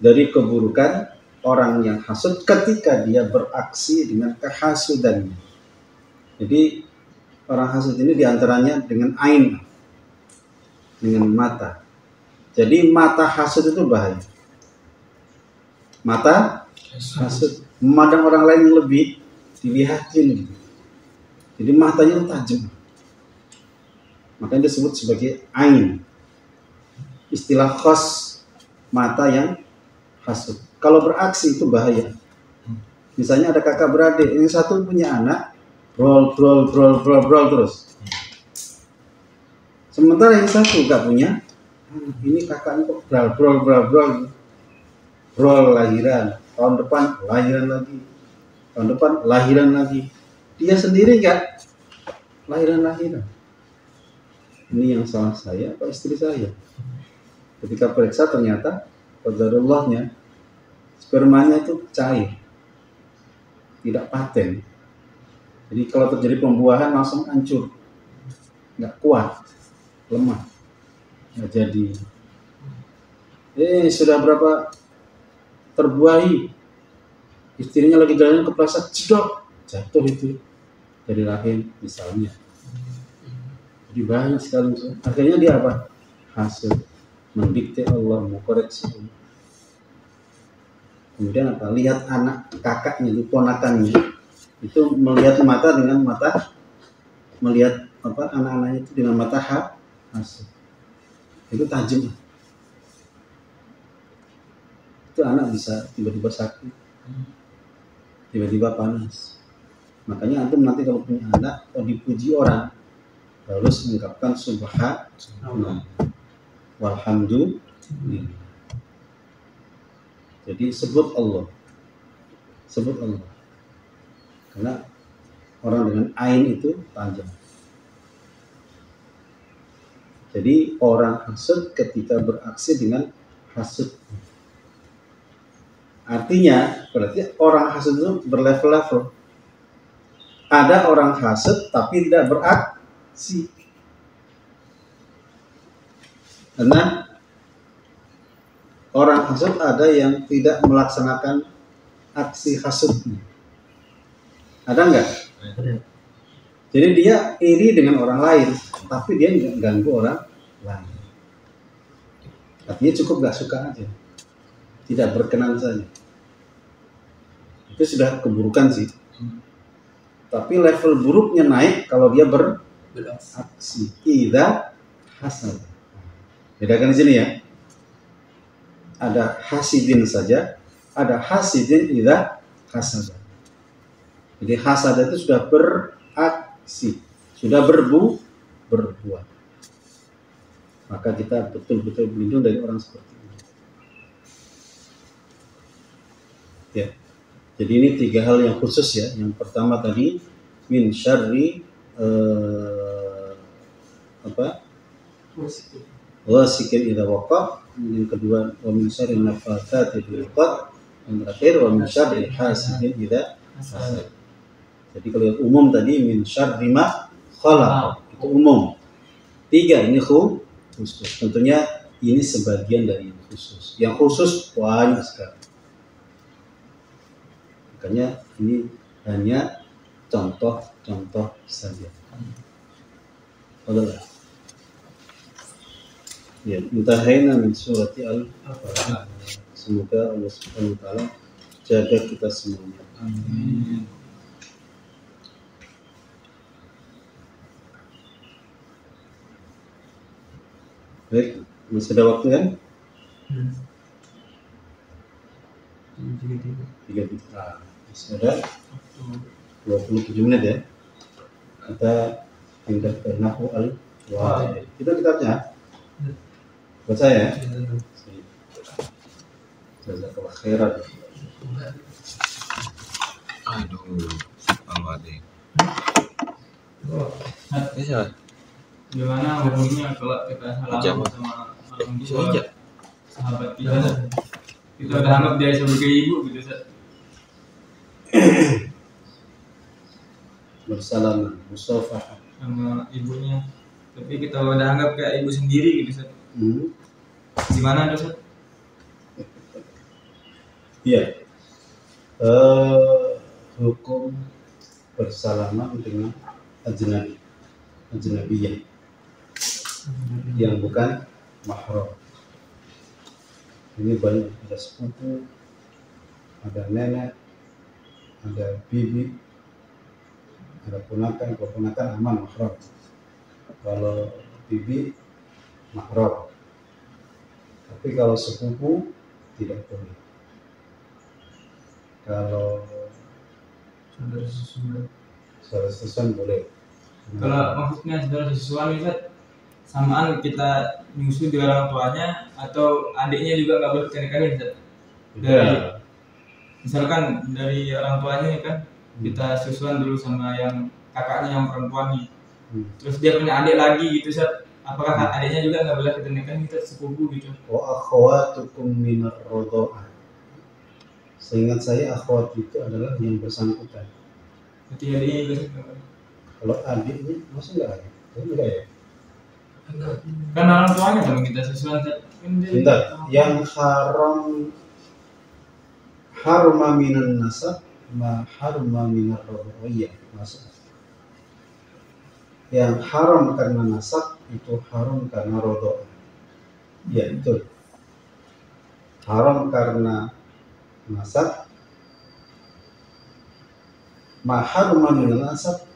dari keburukan orang yang hasud ketika dia beraksi dengan kehasudannya. Jadi orang hasud ini diantaranya dengan ain, dengan mata. Jadi mata hasud itu bahaya. Mata hasud memandang orang lain yang lebih dilihatin. Jadi matanya tajam. Makanya disebut sebagai ain. Istilah khas mata yang hasud. Kalau beraksi itu bahaya. Misalnya ada kakak beradik, yang satu punya anak, brol terus. Sementara yang satu gak punya, ini kakaknya kok brol lahiran, tahun depan lahiran lagi. Dia sendiri gak lahiran. Ini yang salah saya apa istri saya? Ketika periksa ternyata qadarullahnya spermanya itu cair, tidak paten. Jadi kalau terjadi pembuahan langsung hancur, nggak kuat, lemah, nggak jadi. Sudah berapa terbuahi, istrinya lagi jalan kepleset, jedok, jatuh itu dari rahim misalnya. Jadi banyak sekali. Akhirnya dia apa? Hasil mendikte Allah, mau koreksi Allah. Kemudian apa? Lihat anak kakaknya itu, ponakannya itu melihat mata dengan mata, melihat apa anak-anaknya itu dengan mata hasud. Itu tajam. Itu anak bisa tiba-tiba sakit, tiba-tiba panas. Makanya antum nanti kalau punya anak, kalau dipuji orang harus mengungkapkan subhanallah, walhamdulillah. Jadi sebut Allah, karena orang dengan ain itu tajam. Jadi orang hasud ketika beraksi dengan hasud, artinya berarti orang hasud itu berlevel-level. Ada orang hasud tapi tidak beraksi, karena orang hasud ada yang tidak melaksanakan aksi hasudnya. Ada enggak? Jadi dia iri dengan orang lain, tapi dia nggak ganggu orang lain. Artinya cukup nggak suka aja, tidak berkenan saja. Itu sudah keburukan sih. Tapi level buruknya naik kalau dia beraksi. Idza hasad. Bedakan di sini ya. Ada hasidin saja, ada hasidin idza hasad. Jadi hasad itu sudah beraksi, sudah berbuat. Maka kita betul-betul berlindung dari orang seperti ini. Ya. Jadi ini 3 hal yang khusus ya. Yang pertama tadi min syarri wasikin idza waqa. Yang kedua wa min syarri nafatsati fil 'uqad. Yang terakhir wa min syarri hasidin idza hasad. Jadi kalau yang umum tadi min syarri ma khalaq, itu umum. 3 ini khusus. Tentunya ini sebagian dari yang khusus. Yang khusus banyak sekali. Makanya ini hanya contoh-contoh saja. Allah. Ya, intahayna min surati al-Falaq. Semoga Allah Subhanahu wa taala jaga kita semuanya. Amin. Baik, masih ada waktu kan? 3 menit. Masih ada 27 menit ya. Kita pindah ke Nahwu al-Wadih. Itu kitabnya. Buat saya ya. Jazakallah khairan. Aduh, Al-Wadih. Nah, Bisa. gimana hukumnya kalau kita salam sama orang Bisa tua aja. sahabat kita? Kita udah anggap dia sebagai ibu gitu, Ustaz. Bersalaman, musafah. Sama ibunya. Tapi kita udah anggap kayak ibu sendiri gitu, Ustaz. Gimana tuh, Ustaz? Iya. Hukum bersalaman dengan ajnabiyah yang bukan mahram. Ini banyak, ada sepupu, ada nenek, ada bibi, ada ponakan. Kalau ponakan aman mahram. Kalau bibi mahram. Tapi kalau sepupu tidak boleh. Kalau saudara sesuatu boleh. Kalau maksudnya saudara sesuatu, Ustaz, samaan kita nyusu di orang tuanya atau adiknya juga nggak boleh kita nikahin, Ustaz? Dari misalkan dari orang tuanya nih kan, kita susuan dulu sama yang kakaknya yang perempuan nih. Terus dia punya adik lagi gitu, Ustaz. Apakah adiknya juga nggak boleh kita nikahin, kita sepupu gitu? Wa akhwatukum minar radha'ah. Seingat saya akhwat itu adalah yang bersangkutan. Berarti adiknya juga nggak boleh. Kalau adiknya masih enggak ada? Enggak ya? Kan orang tuanya sama kita susuan, Ustaz. Kan dia- Bentar, yang haruma minan nasab ma haruma minar radha'iyah. Masuk. Yang haram karena nasab itu haram karena radha'ah. Ya, betul. Haram karena nasab, mahar minan nasab,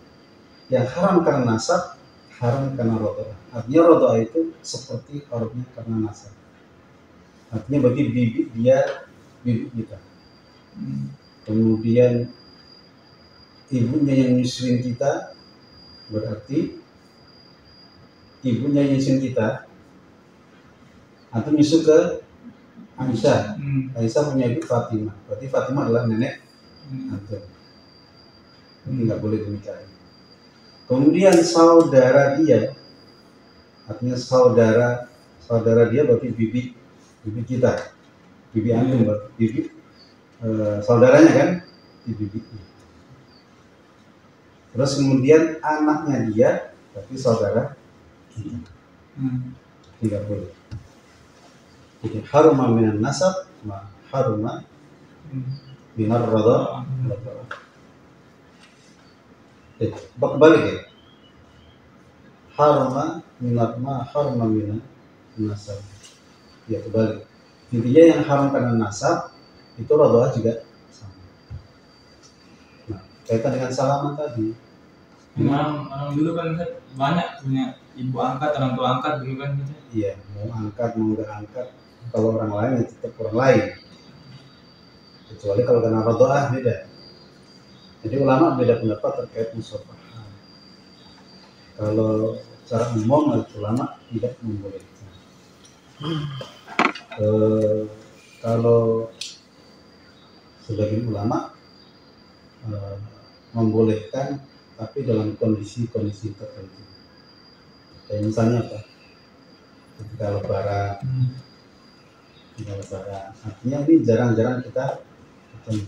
yang haram karena nasab, haram karena radha'ah. Artinya radha'ah itu seperti haramnya karena nasab. Artinya bagi bibi kita. Kemudian ibunya yang nyusuin kita, berarti ibunya yang nyusuin kita atau nyusu ke Aisyah. Aisyah punya ibu Fatimah. Berarti Fatimah adalah nenek antum. Jadi nggak boleh dinikahi. Kemudian saudara dia, artinya saudara dia berarti bibi kita, bibi antum, berarti bibi saudaranya kan, bibi. Terus kemudian anaknya dia, berarti saudara kita. Tidak boleh. Jadi haruma minan nasab ma haruma minar radha'ah. Balik ya. Haruma minar ma haruma minan nasab. Ya kebalik. Intinya yang haram karena nasab itu radha'ah juga sama. Nah, kaitan dengan salaman tadi. Orang dulu kan, Ustaz, banyak punya ibu angkat, orang tua angkat dulu kan, Ustaz. Iya, mau angkat mau nggak angkat. Kalau orang lain ya tetap orang lain. Kecuali kalau karena radha'ah beda. Jadi ulama beda pendapat terkait musafahah. Kalau secara umum ulama tidak membolehkan. Kalau sebagian ulama membolehkan, tapi dalam kondisi-kondisi tertentu. Kayak misalnya apa? Ketika lebaran. Artinya ini jarang-jarang kita ketemu,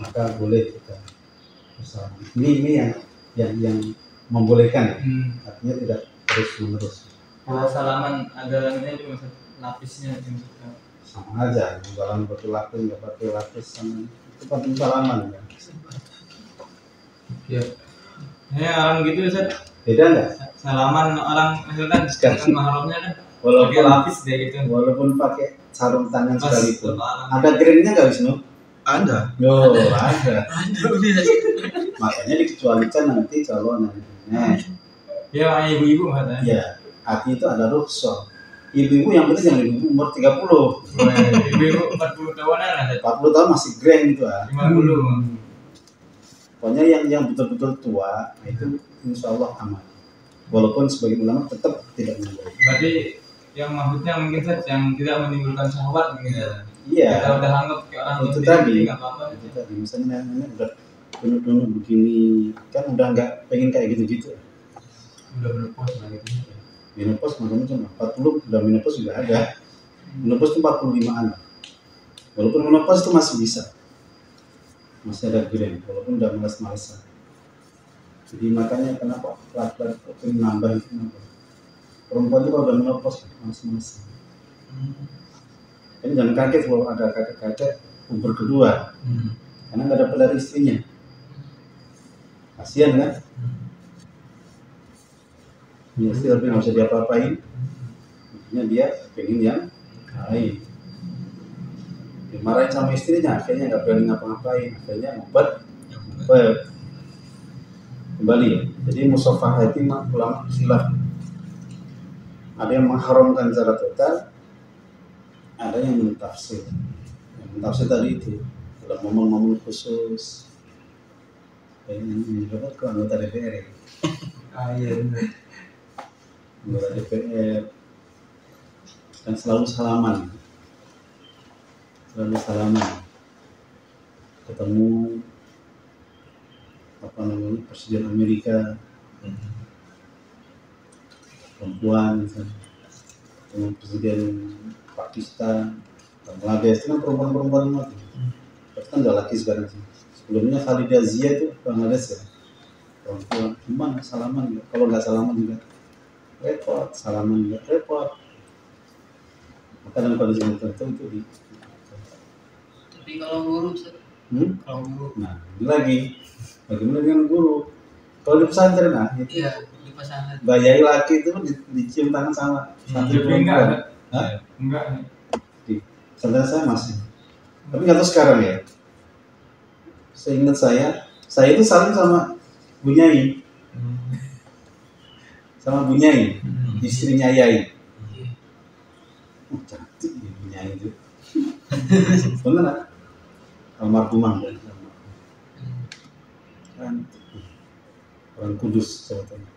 maka boleh kita bersama. Ini yang membolehkan, artinya tidak terus menerus. Kalau salaman ada ini juga, Ustaz, lapisnya gitu. Sama aja, salaman pakai lapis nggak pakai lapis sama itu penting salaman kan. Ya. Ya orang gitu, Ustaz. Beda nggak? Salaman orang misalkan Sekarang. mahramnya kan pakai walaupun lapis deh gitu. walaupun pakai sarung tangan Pas sekalipun. lebaran. Ada greennya nggak Wisnu? Ada. Yo, ada. Makanya dikecualikan nanti kalau nantinya. Ya ibu-ibu katanya. Ya, hati itu ada rukhsah. Ibu-ibu yang penting jangan ibu umur 30. Ibu-ibu 40 tahunan lah. 40 tahun masih grand itu ah. 50. Pokoknya yang betul-betul tua itu insya Allah aman. Walaupun sebagai ulama tetap tidak mengganggu. Berarti yang maksudnya mungkin Seth, yang tidak menimbulkan syahwat mungkin ya. Iya. Kita udah anggap kayak orang Itu yang tadi. nggak apa-apa. Itu tadi. Misalnya nenek udah penuh begini, kan udah nggak pengen kayak gitu-gitu. Udah menopause lah gitu. Menopause macam-macam. 40 udah menopause juga ada. Menopause itu 45-an. Walaupun menopause itu masih bisa. Masih ada grand, walaupun udah malas-malasan. Jadi makanya kenapa laki-laki pengen nambah itu kenapa? Perempuan itu kalau udah menopause malas-malasan. Kan jangan kaget kalau ada kakek-kakek umur kedua, karena nggak ada pelari istrinya. Kasian kan? Ya, istri tapi nggak bisa diapa-apain. Intinya dia pengen yang lain. Dimarahin sama istrinya, akhirnya nggak berani ngapa-ngapain, akhirnya ngobat kembali ya. Jadi musafah itu ulama khilaf. Ada yang mengharamkan secara total, ada yang mentafsir. Yang mentafsir tadi itu dalam momen-momen khusus. Ini dapat ke anggota DPR ya. Iya benar. Anggota DPR kan selalu salaman. Ketemu Presiden Amerika, perempuan misalnya, ketemu Presiden Pakistan, Bangladesh, itu kan perempuan-perempuan semua tuh. Tapi kan udah laki sekarang sih. Sebelumnya Khalidah Zia itu Bangladesh ya, perempuan. Gimana salaman juga? Kalau nggak salaman juga repot, salaman juga repot. Maka dalam kondisi tertentu itu di. Tapi kalau guru, kalau guru, Nah, ini lagi bagaimana dengan guru? Kalau di pesantren itu iya di pesantren. bayai laki itu dicium tangan sama santri Tapi enggak. perempuan. Hah? Enggak. Di pesantren saya masih. Tapi nggak tahu sekarang ya. Seingat saya itu saling sama Bu Nyai, sama Bu Nyai, istrinya Yai. Oh, cantik ya Bu Nyai itu. Bener almarhumah kan? Cantik. Orang Kudus sebetulnya.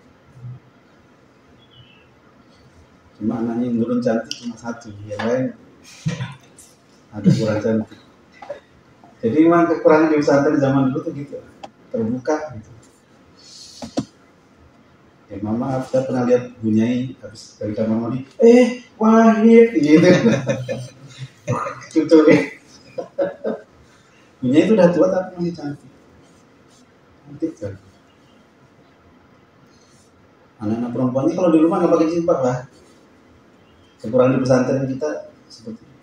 Cuma anaknya yang turun cantik cuma satu, yang lain ada kurang cantik. Jadi memang kekurangan di pesantren zaman dulu tuh gitu, terbuka gitu. Ya maaf, saya pernah lihat Bu Nyai habis dari kamar mandi, Wahid gitu. Cucu deh. Bu Nyai itu udah tua tapi masih cantik. Cantik kan. Anak-anak perempuan ini kalau di rumah nggak pakai jilbab lah. Kekurangan di pesantren kita seperti itu.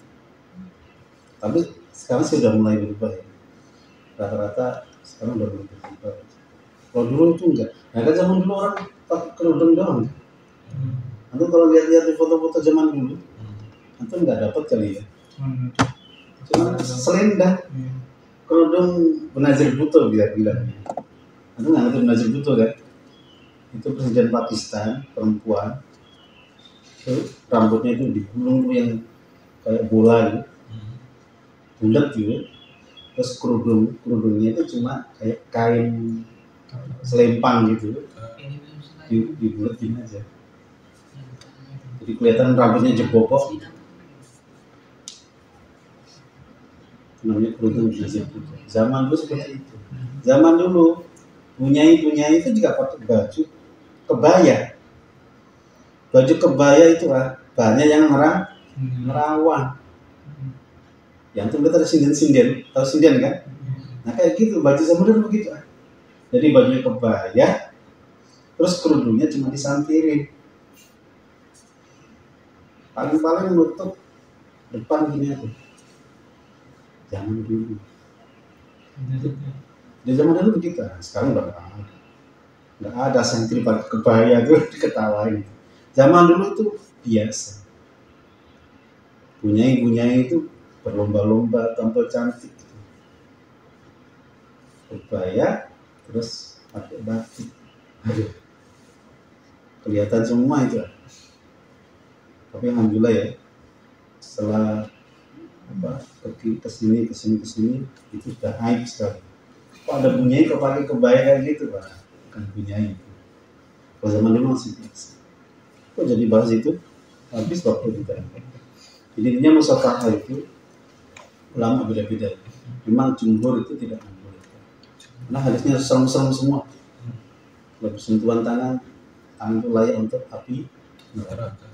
Tapi sekarang sih udah mulai berubah ya. Rata-rata sekarang udah mulai berubah. Kalau dulu itu enggak. Nah kan zaman dulu orang pakai kerudung doang. Nanti kalau lihat-lihat di foto-foto zaman dulu, nanti nggak dapat kali ya. Cuma selendang, kerudung Benazir Bhutto bilangnya. Nanti nggak ngerti Benazir Bhutto kan? Itu presiden Pakistan, perempuan. Itu rambutnya itu digulung tuh yang kayak bola gitu. Bulat gitu. Terus kerudungnya itu cuma kayak kain selempang gitu. Dibuletin aja. Jadi kelihatan rambutnya jebobok. Namanya kerudung Benazir Bhutto. Zaman dulu seperti itu. Zaman dulu punya itu juga pakai baju kebaya. Baju kebaya itu bahannya yang merawang. Yang itu kita ada sinden, tahu sinden kan? Nah kayak gitu, baju zaman dulu begitu. Jadi bajunya kebaya, terus kerudungnya cuma disampirin. Paling nutup depan gini aja. Jangan dulu. Di zaman dulu begitu, sekarang udah nggak ada santri pakai kebaya tuh diketawain. Zaman dulu itu biasa. Bunyai itu berlomba-lomba tampil cantik, berbayar terus pakai batik. Aduh, kelihatan semua itu. Tapi alhamdulillah ya, setelah kesini itu sudah aib sekali. Kok ada bunyai kok pakai kebaya kayak gitu, Pak? Bukan bunyai. Kalau zaman dulu masih biasa. Kok jadi bahas itu? Habis waktu kita. Jadi intinya musyawarah itu ulama beda-beda. Memang jumhur itu tidak membolehkan. Karena hadisnya serem-serem semua. Kalau bersentuhan tangan itu layak untuk api neraka.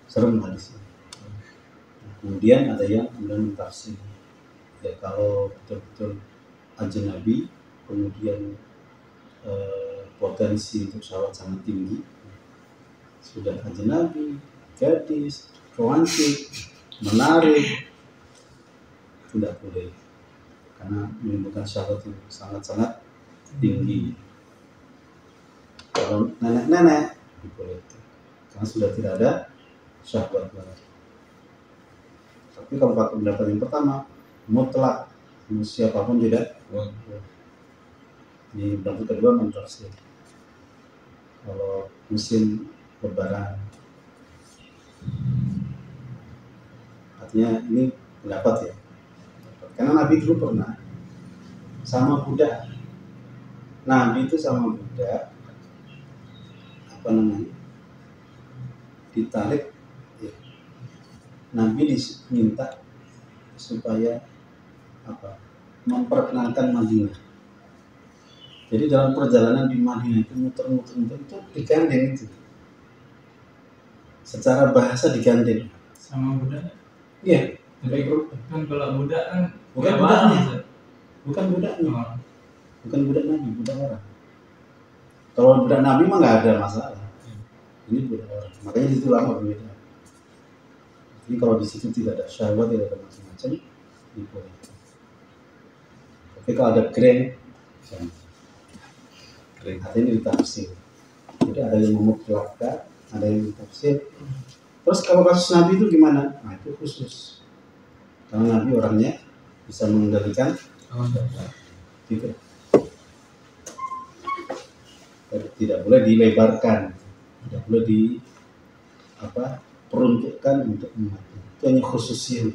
Serem hadisnya. Kemudian ada yang mentafsir. Ya kalau betul-betul ajnabi, kemudian potensi untuk syahwat sangat tinggi, sudah ajnabi, gadis, romantis, menarik, tidak boleh, karena menimbulkan syahwat yang sangat-sangat tinggi. Kalau nenek-nenek dibolehkan, karena sudah tidak ada syahwat lagi. Tapi kalau pakai pendapat yang pertama, mutlak, siapapun tidak. Di pendapat kedua mentafsir. Kalau musim lebaran, artinya ini pendapat ya. Karena Nabi dulu pernah sama budak. Nabi itu sama budak ditarik ya. Nabi diminta supaya memperkenalkan Madinah. Jadi dalam perjalanan di Madinah itu muter-muter itu digandeng itu. Secara bahasa digandeng. Sama budak? Iya. Tapi kan kalau budak kan bukan budaknya. Bukan budaknya. Bukan budak Nabi, budak orang. Kalau budak Nabi mah nggak ada masalah. Ini budak orang. Makanya itu lama berbeda. Jadi kalau di situ tidak ada syahwat, tidak ada macam-macam, dibolehkan. Tapi kalau ada grain, artinya ditafsir. Jadi ada yang memutlakkan, ada yang ditafsir. Terus kalau kasus Nabi itu gimana? Nah itu khusus. Karena Nabi orangnya bisa mengendalikan gitu. Tidak boleh dilebarkan, tidak boleh peruntukkan untuk umat. Itu hanya khususnya.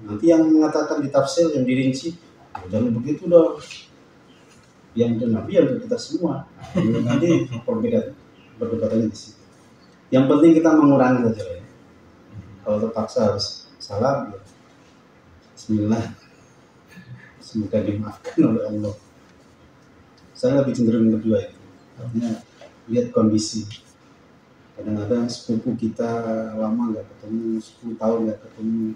Nanti yang mengatakan ditafsir, yang dirinci, jangan begitu dong. Yang untuk Nabi, yang untuk kita semua. Nanti perdebatannya di situ. Yang penting kita mengurangi saja ya. Kalau terpaksa harus salam, ya. Bismillah. Semoga dimaafkan oleh Allah. Saya lebih cenderung kedua itu. Artinya lihat kondisi. Kadang-kadang sepupu kita lama nggak ketemu, 10 tahun nggak ketemu,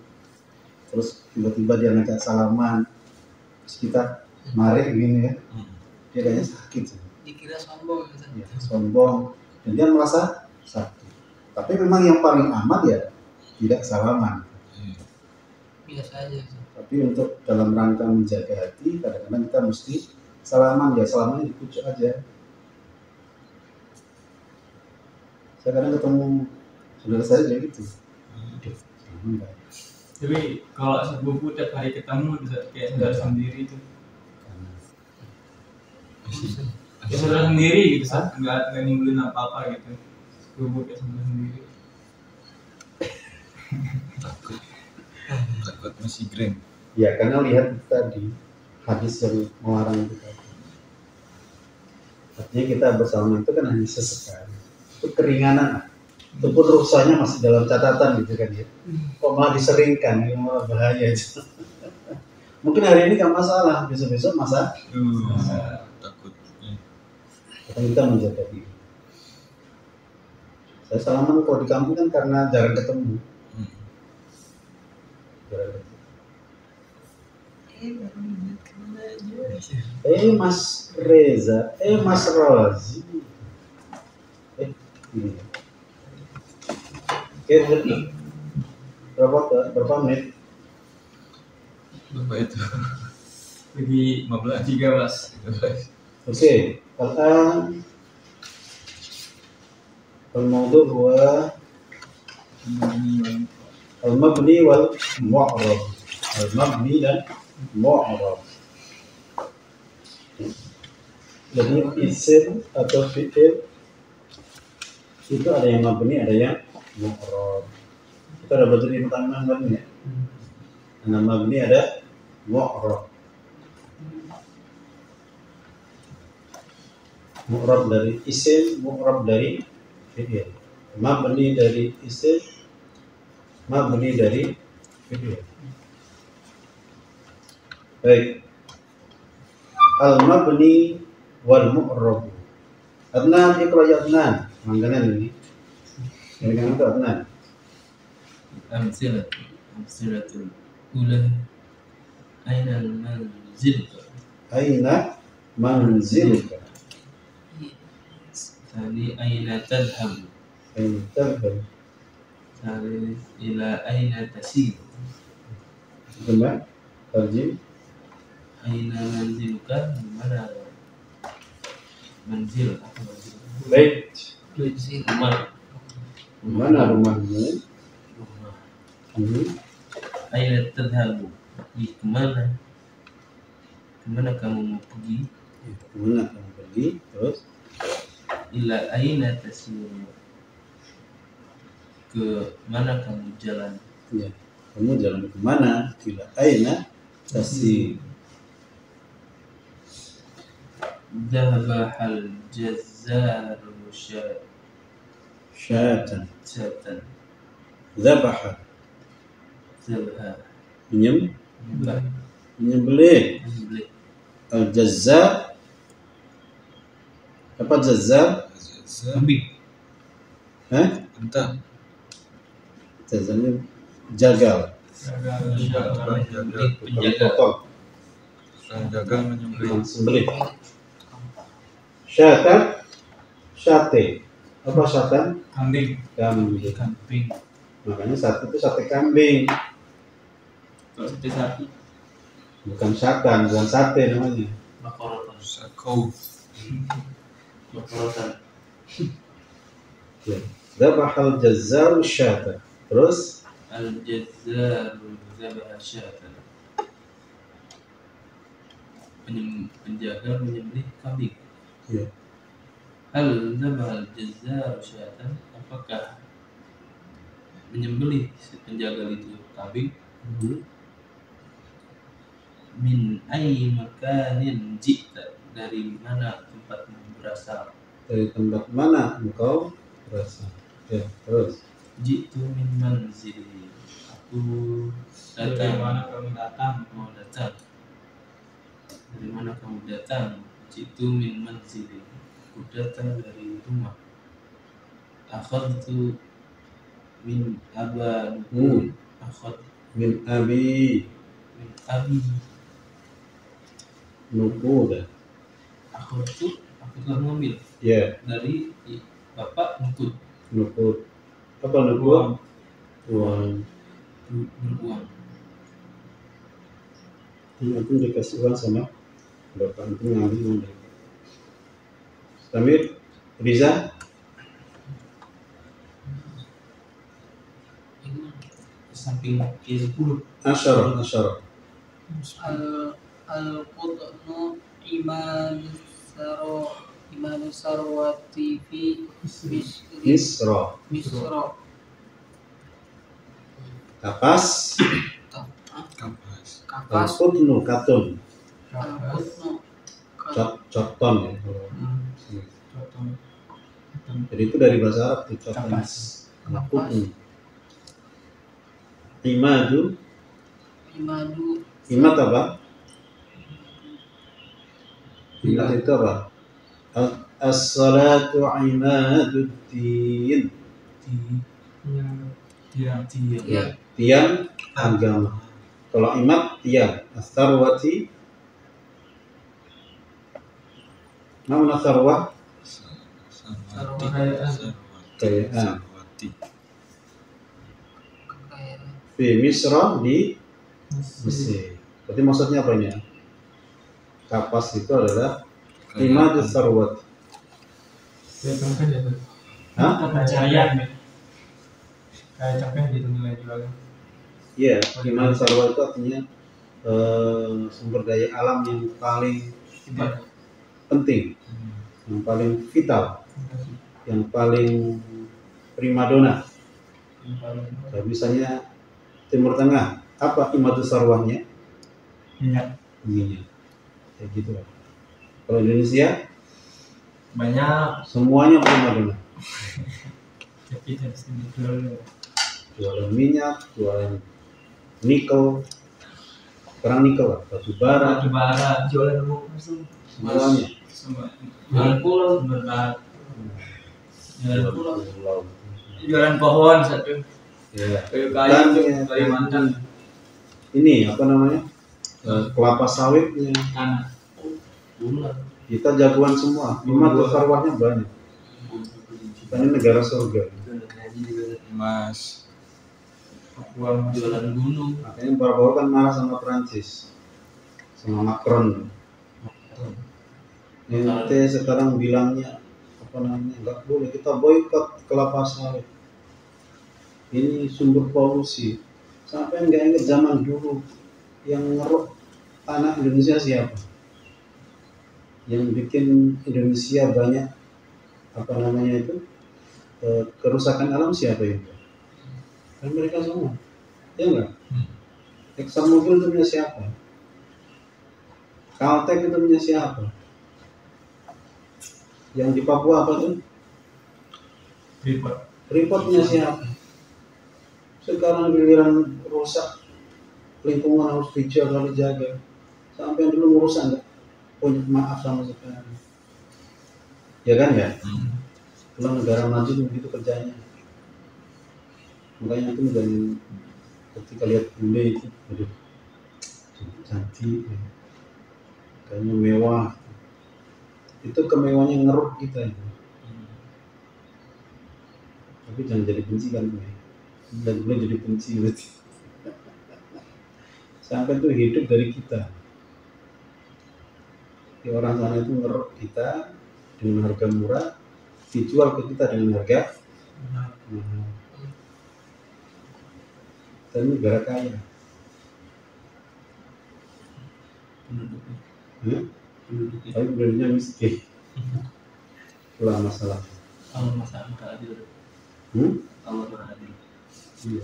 terus tiba-tiba dia ngajak salaman, terus kita marah gini ya, dia kayaknya sakit. Dikira sombong. Ya, sombong, dan dia merasa sakit. Tapi memang yang paling aman ya tidak salaman. Biasa aja. Tapi untuk dalam rangka menjaga hati, kadang-kadang kita mesti salaman, ya salamannya di pucuk aja. Saya kadang ketemu saudara saya kayak gitu. Tapi kalau sepupu tiap hari ketemu kayak saudara sendiri itu. Ya saudara sendiri gitu, nggak nimbulin apa-apa gitu. Sepupu kayak saudara sendiri. Takut masih green. Ya karena lihat tadi hadis yang melarang itu tadi. Artinya kita bersama itu kan hanya sesekali. Itu keringanan, itu pun rusaknya masih dalam catatan gitu kan ya. Kok malah diseringkan, ini malah bahaya itu. Mungkin hari ini nggak masalah, besok-besok masalah. Takut. Kita menjaga diri. Saya salaman kalau di kampung kan karena jarang ketemu. Mas Reza, Mas Rozi. Ini. Oke, berapa menit? Berapa itu? Lagi 13. Oke, الآن الموضوع هو Al-mabni wal mu'rab. Al-mabni dan mu'rab. Jadi isim atau fi'il itu ada yang mabni, ada yang mu'rab. Kita ada belajar di pertama mabni ya. Nah, mabni ada mu'rab. Mu'rab dari isim, mu'rab dari fi'il. Mabni dari isim, mabni dari fi'il. Baik. Al-mabni wal mu'rab. Adnan, iqra ya Adnan. Mangganan ini. Ini kan itu Adnan. Amsilatul ula aina manziluka Aina manziluka. tadi aina tadhhabu Aina tadhhab. tadi ila aina tasir Benar? Tarjim. aina manziluka mana manzil apa manzil Baik. rumah Mana rumahmu? rumah Hmm. aina tadhhabu pergi kemana kamu mau pergi Mana kamu pergi? Terus ila aina tasir ke mana kamu jalan ya, kamu jalan ke mana? Ila aina tasir. dhahaba hal jazzaru Syatan. syatan Zabaha. zabha Menyembelih. membeli Al-jazzar. Apa jazzar? kambing Hah? Entah. Jazzarnya jagal. penjaga Potong. Orang jaga menyembelih. Sembelih. Syatan. Syate. Apa syatan? Kambing. Kambing. kambing Makanya sate itu sate kambing. Kalau sate sapi. Bukan syatan, bukan sate namanya. bakorotan Sakau. bakorotan Ya. Zabahal jazzaru syatan. Terus al jazzaru zabha syatan penjaga menyembelih kambing ya. hal zabha al jazzaru syatan apakah menyembelih si penjaga itu kambing min ai makanin jita dari mana tempatmu berasal Dari tempat mana engkau berasal? Ya, terus jitu min manzili aku Dari datang mana kamu datang? mau datang dari mana kamu datang jitu min manzili aku datang dari rumah akhadtu min aba akhad min abi min abi nukuda. akhadtu aku telah mengambil Ya, dari bapak nukud nukud. Apa nukud? Uang. beruang Ini antum dikasih uang sama bapak, antum ngambil uang dari bapak. Samir, Riza, samping kiri puluh Asyara. Al-Qudnu imanu sarwati fi Misra. Misra. Kapas. Kapas. Kapas Al-Qudnu, katun. Al-Qudnu Coton ya. kalau sini. Contoh. Jadi itu dari bahasa Arab itu coton. Kapas. Al-Qudnu. Imadu. Imadu Imat apa? Imat itu apa? As-salatu imaduddin. Tiang. ya Tiang agama. Kalau imat tiang. As-sarwati. Nama sarwah? Sarwati. Kekayaan. Kekayaan. Sarwati. kekayaan Di Misra di Mesir. Berarti maksudnya apa ini? Kapas itu adalah imad sarwat. Kayak congkak ya tuh. Hah? Kepercayaan ya. Kayak congkak gitu nilai jualnya. Iya, Imadu Sarwa itu artinya sumber daya alam yang paling penting, yang paling vital, yang paling primadona. Kayak misalnya Timur Tengah, apa Imadu Sarwahnya? Minyak. Minyak. Kayak gitu lah. Kalau Indonesia Banyak. semuanya primadona. Tapi dari sini dulu. Jualan minyak, jualan nikel, sekarang nikel lah, batu bara, Jualan semuanya. semua. Jualan pulau. Jualan Pulau. Jualan pohon satu. Ya. Kayu Dan kayu Kalimantan. ini apa namanya? Kelapa sawitnya. Tanah. Gula. Kita jagoan semua. Imadu Sarwahnya banyak. Kita ini negara surga. Emas. Papua masih. Jualan gunung. Makanya baru-baru kan marah sama Prancis, sama Macron. Ente sekarang bilangnya apa namanya? Nggak boleh kita boikot kelapa sawit. Ini sumber polusi. Sampai nggak ingat zaman dulu yang ngeruk tanah Indonesia siapa? Yang bikin Indonesia banyak apa namanya itu kerusakan alam siapa itu? Kan mereka semua, ya enggak? ExxonMobil itu punya siapa? Caltech itu punya siapa? Yang di Papua apa tuh? Freeport punya siapa? Sekarang giliran rusak, lingkungan harus dijaga. Sampai yang dulu ngurusan enggak punya maaf sama sekali. Ya kan ya? Kalau negara maju begitu kerjanya. Makanya itu menjadi ketika lihat bule itu, aduh, cantik, kayaknya mewah. Itu kemewahannya ngeruk kita itu. Tapi jangan jadi benci kan, dan boleh jadi benci berarti. Sampai itu hidup dari kita. Di orang sana itu ngeruk kita dengan harga murah, dijual ke kita dengan harga mahal. Dan negara kaya. Tapi penduduknya miskin. Itulah masalah. Allah masalah adil. Allah maha adil. Iya.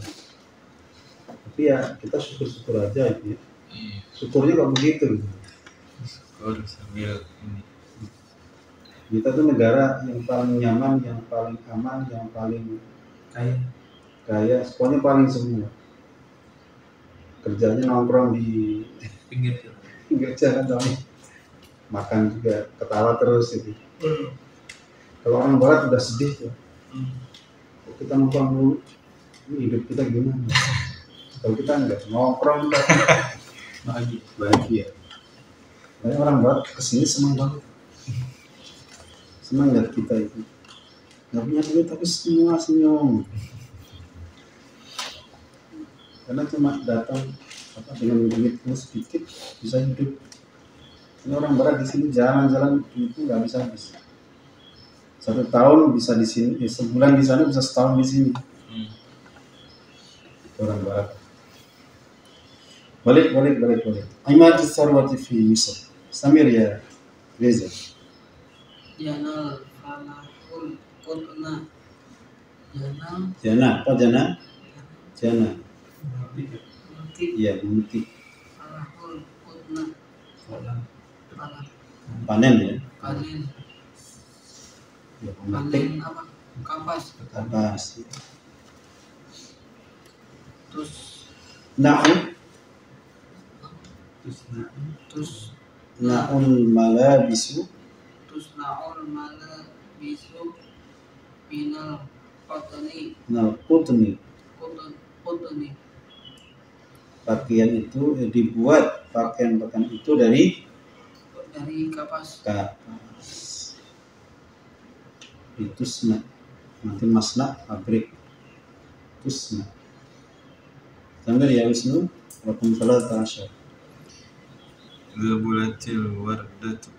Tapi ya kita syukur-syukur aja itu ya. Iya. Syukurnya kok begitu gitu. Syukur sambil ini. Kita tuh negara yang paling nyaman, yang paling aman, yang paling kaya, pokoknya paling semua. Kerjanya nongkrong di pinggir jalan tapi makan juga ketawa terus itu. Kalau orang barat udah sedih tuh. Kita nongkrong dulu, ini hidup kita gimana? Kalau kita enggak nongkrong kita bahagia. Banyak orang barat kesini senang banget. Senang lihat kita itu. Nggak punya duit tapi semua senyum. Karena cuma datang dengan duit sedikit bisa hidup. Ini orang barat di sini jalan-jalan itu nggak bisa habis. 1 tahun bisa di sini, sebulan di sana bisa setahun di sini. Orang barat. Balik. Imad Sarwati fi Misr. Samir ya Reza. Janal falahul qutna. Jana, apa jana? Jana. Memetik Iya, memetik. falahul qutna. Falah. Panen ya. Panen. Ya, memetik. Panen apa? Kapas. Kapas. Terus Na'ul malabisu. Terus naul mala bisu minal qatni Nal qutni. qutni Pakaian itu dibuat pakaian itu dari kapas. Itusna. Nanti masna pabrik. Tusna. Sambil ya Wisnu. Waalaikumsalam ta'asyar. Zabulatil wardatu.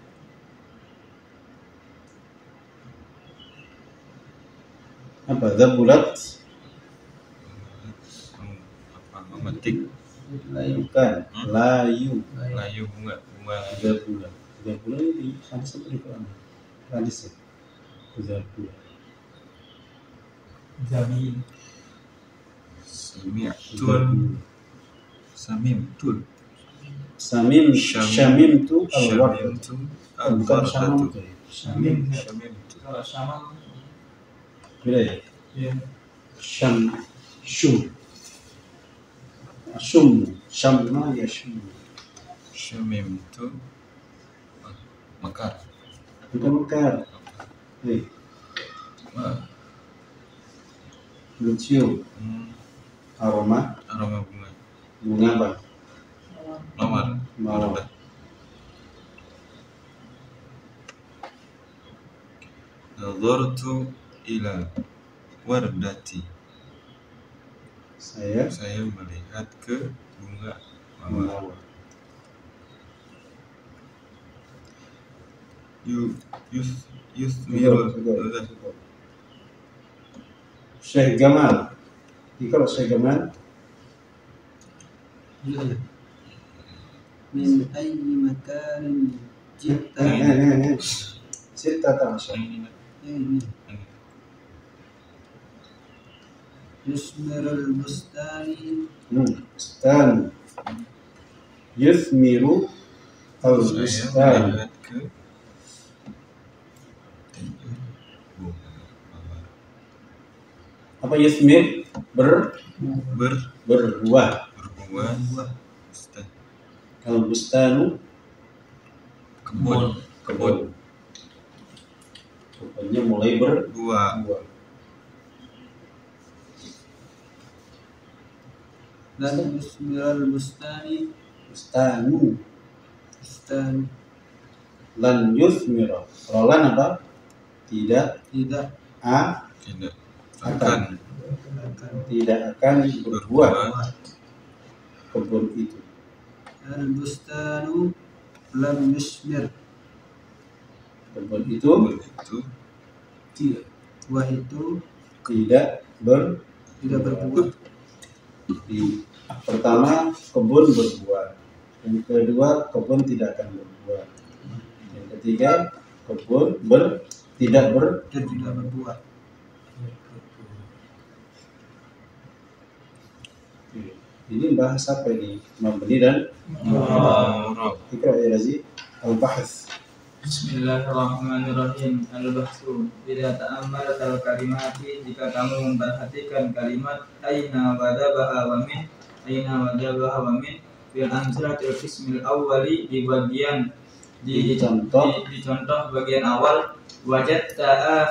Apa? Zabulat. metik, Layukan, layu. layu bunga, bunga 3 bulan. 3 bulan ini hadis apa di Quran? Hadis ya. 3 bulan. Jamin. sami'tun, samimtun, Samim, syamim itu al-ward. syamimtu, Bukan syamam al-wardatu, itu ya. syamimtu, Kalau sama Beda ya? ya Syam, syum. Syum, syamma ya syum. syamimtu, mekar, Bukan mekar. Mencium aroma aroma bunga, bunga apa? mawar, Mawar. wardah. Nazartu ila wardati, Saya saya melihat ke bunga mawar. mawar. Yusmiru, Syekh Gamal. Kalau Syekh Gamal Min ayyi makanin jita. Sita Tasha. Ini Yusmirul bustani. Bustan. Yuthmiru saya al-bustan. melihat ke bunga mawar. Apa yuthmir? Berbuah. Berbuah, bustan, Al-bustanu kebun, kebun, Kebunnya mulai berbuah. buah, Dan yusmirul bustani. Bustanu. Bustani Lan yuthmira. Kalau lan apa? Tidak tidak tidak akan tidak akan berbuah kebun itu. al-bustanu lam yusmir. Kebun itu kebun itu Tidak. Buah itu tidak tidak berbuah. pertama kebun berbuah, yang kedua kebun tidak akan berbuah, yang ketiga kebun tidak Berbuah. Ini bahasa apa ini? Mabni dan murab, Ikra ya Razi. Al-Bahth. Bismillahirrahmanirrahim. Al-bahsu. Bila ta'ammal al-kalimati, jika kamu memperhatikan kalimat aina wadabaha wa min, aina wadabaha wa min fil amsalatil qismil awwali di bagian di Contoh. di contoh bagian awal wajadta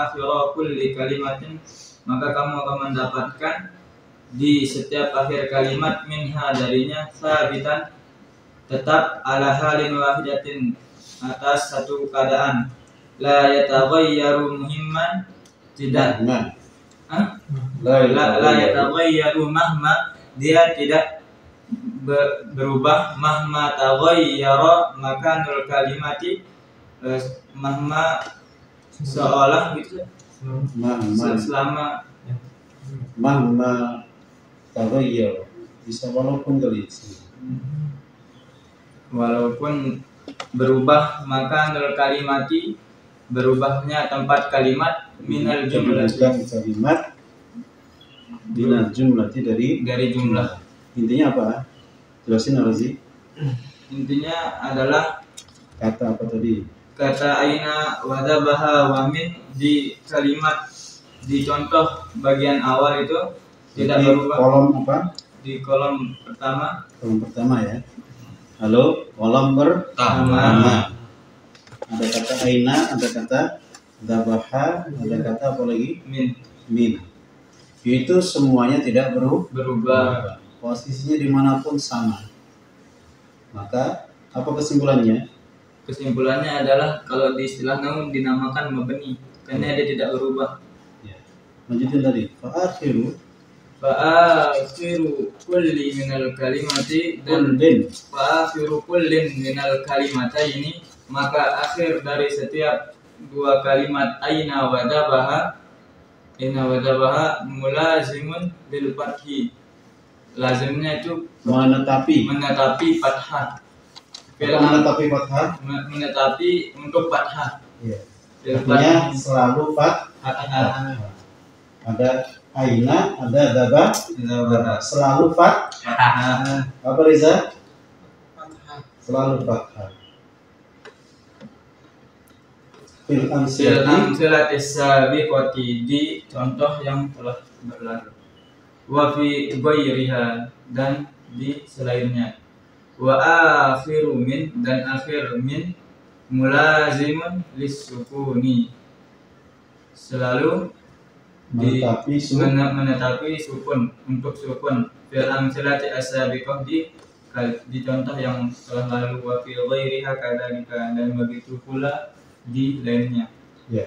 akhira kulli kalimatin, maka kamu akan mendapatkan di setiap akhir kalimat minha darinya sabitan tetap ala halin wahidatin atas satu keadaan la yataghayyaru muhimman tidak la yataghayyaru mahma dia tidak berubah mahma taghayyara makanul kalimati mahma seolah gitu selama Mahma taghayyar, bisa walaupun kali sini. walaupun berubah maka nul kalimati berubahnya tempat kalimat minal jumlah kalimat minal jumlah dari jumlah. Intinya apa? Jelasin Razi. Intinya adalah Kata apa tadi? kata aina wadabaha wa min di kalimat di contoh bagian awal itu tidak Jadi, berubah kolom apa? di kolom pertama. Kolom pertama ya. Halo, kolom pertama. Ada kata aina, ada kata dabaha, ada kata apa lagi? Min. Itu semuanya tidak berubah. Posisinya dimanapun sama. Maka apa kesimpulannya? Kesimpulannya adalah kalau di istilah naum dinamakan mabni karena dia tidak berubah. Ya. Lanjutin tadi. Fa'akhiru kulli minal kalimati dan fa'akhiru kullin minal kalimataini, maka akhir dari setiap dua kalimat aina wa dabaha Inna wadabaha mulazimun bil fathi. Lazimnya itu menetapi. menetapi fathah. Fi'il Menetapi fathah. menetapi untuk fathah. Iya. Fi'il Artinya fathi. selalu Fathah. ada aina, ada daba, selalu Fathah. apa Riza? Selalu fathah. Fil Fil amsilati amsilatis sabiqati, di contoh yang telah berlalu. Wa fi ghairiha, dan di selainnya. Wa akhiru min, dan akhir min mulazimun lisukuni, selalu menetapi menetapi sukun, untuk sukun. Fil amsilati as-sabiqah, di contoh yang telah lalu. Wa fi ghairiha kadzalika, dan begitu pula di lainnya. ya.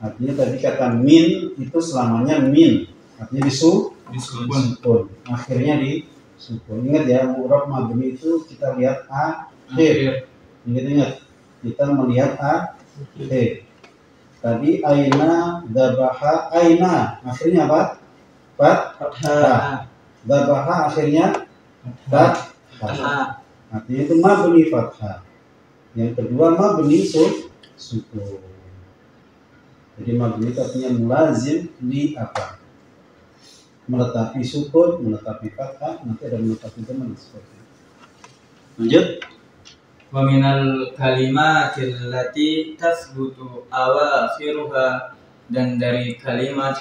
Artinya tadi kata min itu selamanya min. Artinya Disukun. sukun. Akhirnya di sukun. Ingat ya, mu'rab mabni itu kita lihat akhir. Ingat. Kita melihat akhir. Tadi aina, dabaha, aina. Akhirnya apa? Fathah. Dabaha akhirnya fathah. Artinya itu mabni fathah. Yang kedua mabni sukun. Jadi mabni itu artinya mulazim li apa? Menetapi sukun, menetapi fathah, nanti ada menetapi teman seperti itu. Lanjut. Wa minal kalimatil lati tasbutu awakhiruha, dan dari kalimat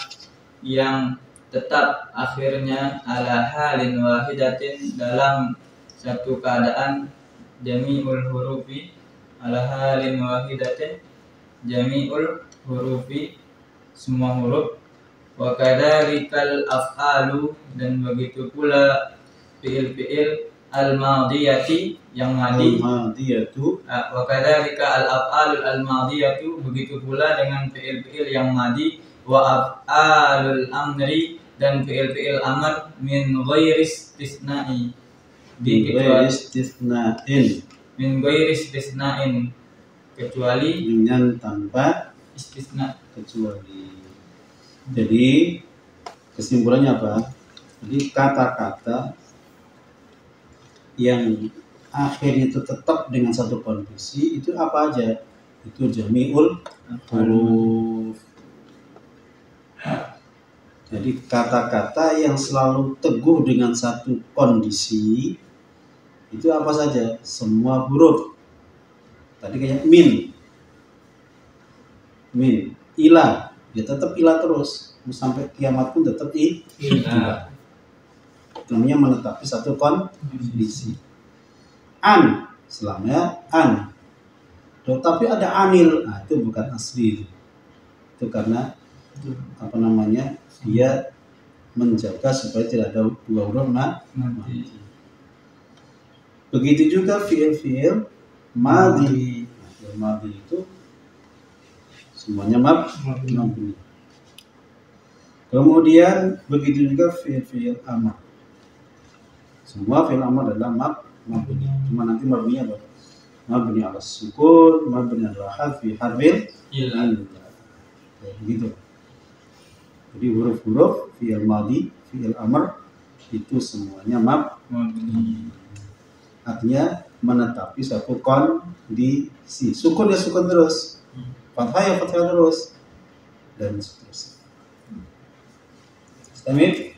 yang tetap akhirnya ala halin wahidatin, dalam satu keadaan, jami'ul hurufi, ala halin wahidatin, jami'ul hurufi, semua huruf. Wa kadzarikal af'alu, dan begitu pula fi'il-fi'il al-madiyati, yang madi. Al-madiyatu. Wa kadzalika al-af'alul al-madiyatu, begitu pula dengan fi'il-fi'il yang madi. Wa af'alul amri, dan fi'il-fi'il amr min ghairi istisna'i, min ghairi istisna'in, kecuali Dengan tanpa istisna. kecuali. Jadi kesimpulannya apa? Jadi kata-kata yang akhirnya itu tetap dengan satu kondisi itu apa aja? Itu jami'ul huruf. Jadi kata-kata yang selalu teguh dengan satu kondisi itu apa saja? Semua huruf. Tadi kayak min, ila, ya tetap ila terus sampai kiamat pun tetap ila. Namanya menetapi satu kondisi. An, selamanya an. Tetapi ada anil, nah, itu bukan asli. Itu karena apa namanya, dia menjaga supaya tidak ada dua huruf mati. Begitu juga fiil-fiil madhi. Nah, fiil madhi itu semuanya mabni. Kemudian begitu juga fiil-fiil amr. Semua fiil amr adalah mabni. Cuma nanti mabninya apa? Mabni ala sukun, mabni ala hadfi harfil illa. Begitu. Jadi huruf-huruf fiil madhi, fiil amr itu semuanya mabni. Artinya menetapi satu kondisi. Sukun ya sukun terus, fathah ya fathah terus, dan seterusnya. Istamid.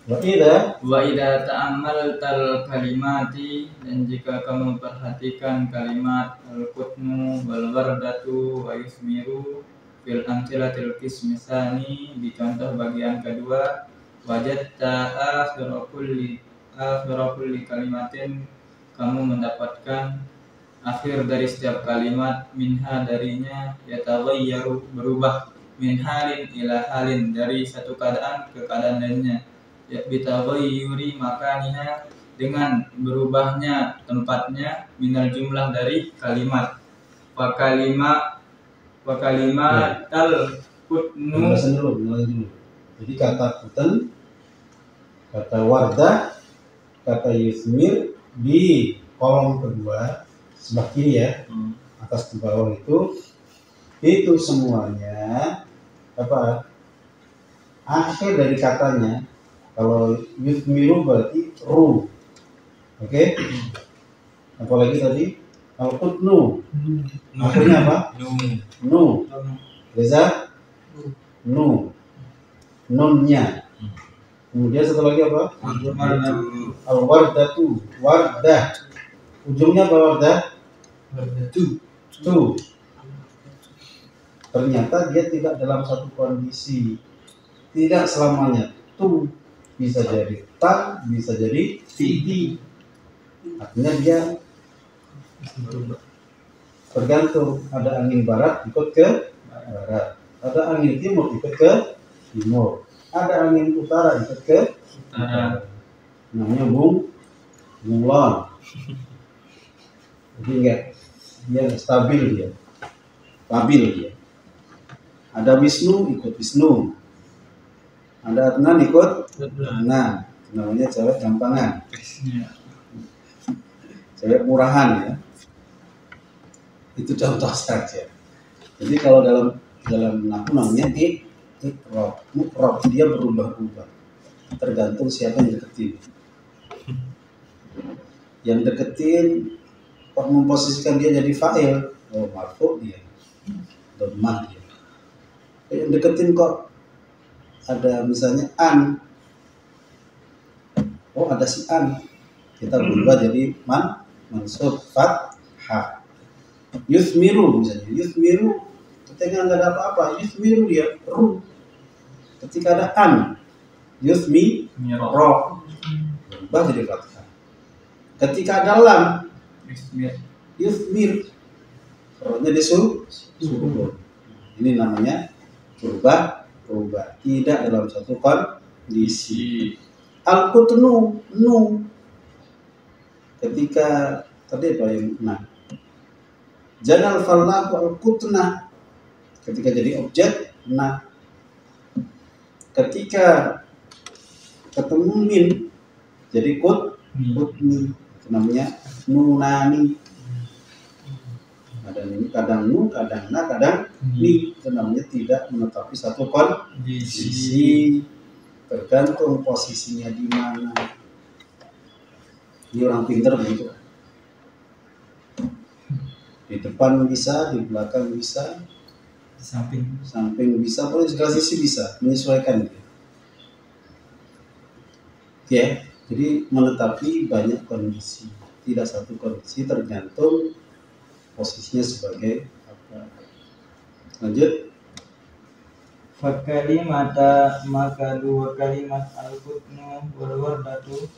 Wa idza ta'ammaltal kalimati, dan jika kamu perhatikan kalimat al-qutnu wal wardatu wa yusmiru fil amsilatil qismisani, di contoh bagian kedua, wajadta akhira kulli kalimatin, kamu mendapatkan akhir dari setiap kalimat, minha darinya, yataghayyaru berubah, min halin ila halin, dari satu keadaan ke keadaan lainnya, ya bitaghayyuri makaniha, dengan berubahnya tempatnya, minal jumlah dari kalimat. Wa kalimatal kutnu. Jadi kata kuten, kata wardah, kata yusmir di kolom kedua sebelah kiri ya, atas ke bawah itu semuanya apa? akhir dari katanya. Kalau yuthmiru berarti ru. Oke? Apalagi tadi al-qutnu. Akhirnya apa? Nu. Reza? Nu. Nunnya. Kemudian satu lagi apa? Al-wardatu. Wardah. Ujungnya apa wardah? Tu. Ternyata dia tidak dalam satu kondisi. Tidak selamanya. Tu. Bisa jadi ta, bisa jadi ti. Artinya dia tergantung. Ada angin barat ikut ke barat. Ada angin timur ikut ke timur. Ada angin utara ikut ke utara. Namanya bunglon. Jadi dia stabil dia. Stabil dia. Ada Wisnu ikut Wisnu. Ada Adnan ikut Adnan. Namanya cewek gampangan. Cewek murahan ya. Itu contoh saja. Jadi kalau dalam nahu namanya iqrab. Muqrab dia berubah-ubah. Tergantung siapa yang deketin. Yang deketin memposisikan dia jadi fa'il. Oh, marfu dia. Dhammah dia. Yang deketin kok ada misalnya an. Oh, ada si an. Kita berubah jadi mansub fathah. Yuthmiru misalnya. Yuthmiru ketika nggak ada apa-apa. Yuthmiru dia ru. Ketika ada an. Yuthmiru berubah jadi fathah. Ketika ada lam. Yuthmir. Rohnya disukun. Ini namanya berubah. Tidak dalam satu kondisi. Al-qutnu nu. Ketika tadi apa yang Janal fallahu al-qutna. Ketika jadi objek ketika ketemu min jadi kutni. Itu namanya nunani. Kadang nu, kadang na, kadang ni. Itu namanya tidak menetapi satu kondisi. Tergantung posisinya di mana. Ini orang pintar begitu. Di depan bisa, di belakang bisa, samping bisa, pokoknya segala sisi bisa menyesuaikan. Ya, jadi menetapi banyak kondisi. Tidak satu kondisi, tergantung posisinya sebagai apa. Lanjut. Fakalimata maka dua kalimat al-qutnu wal wardatu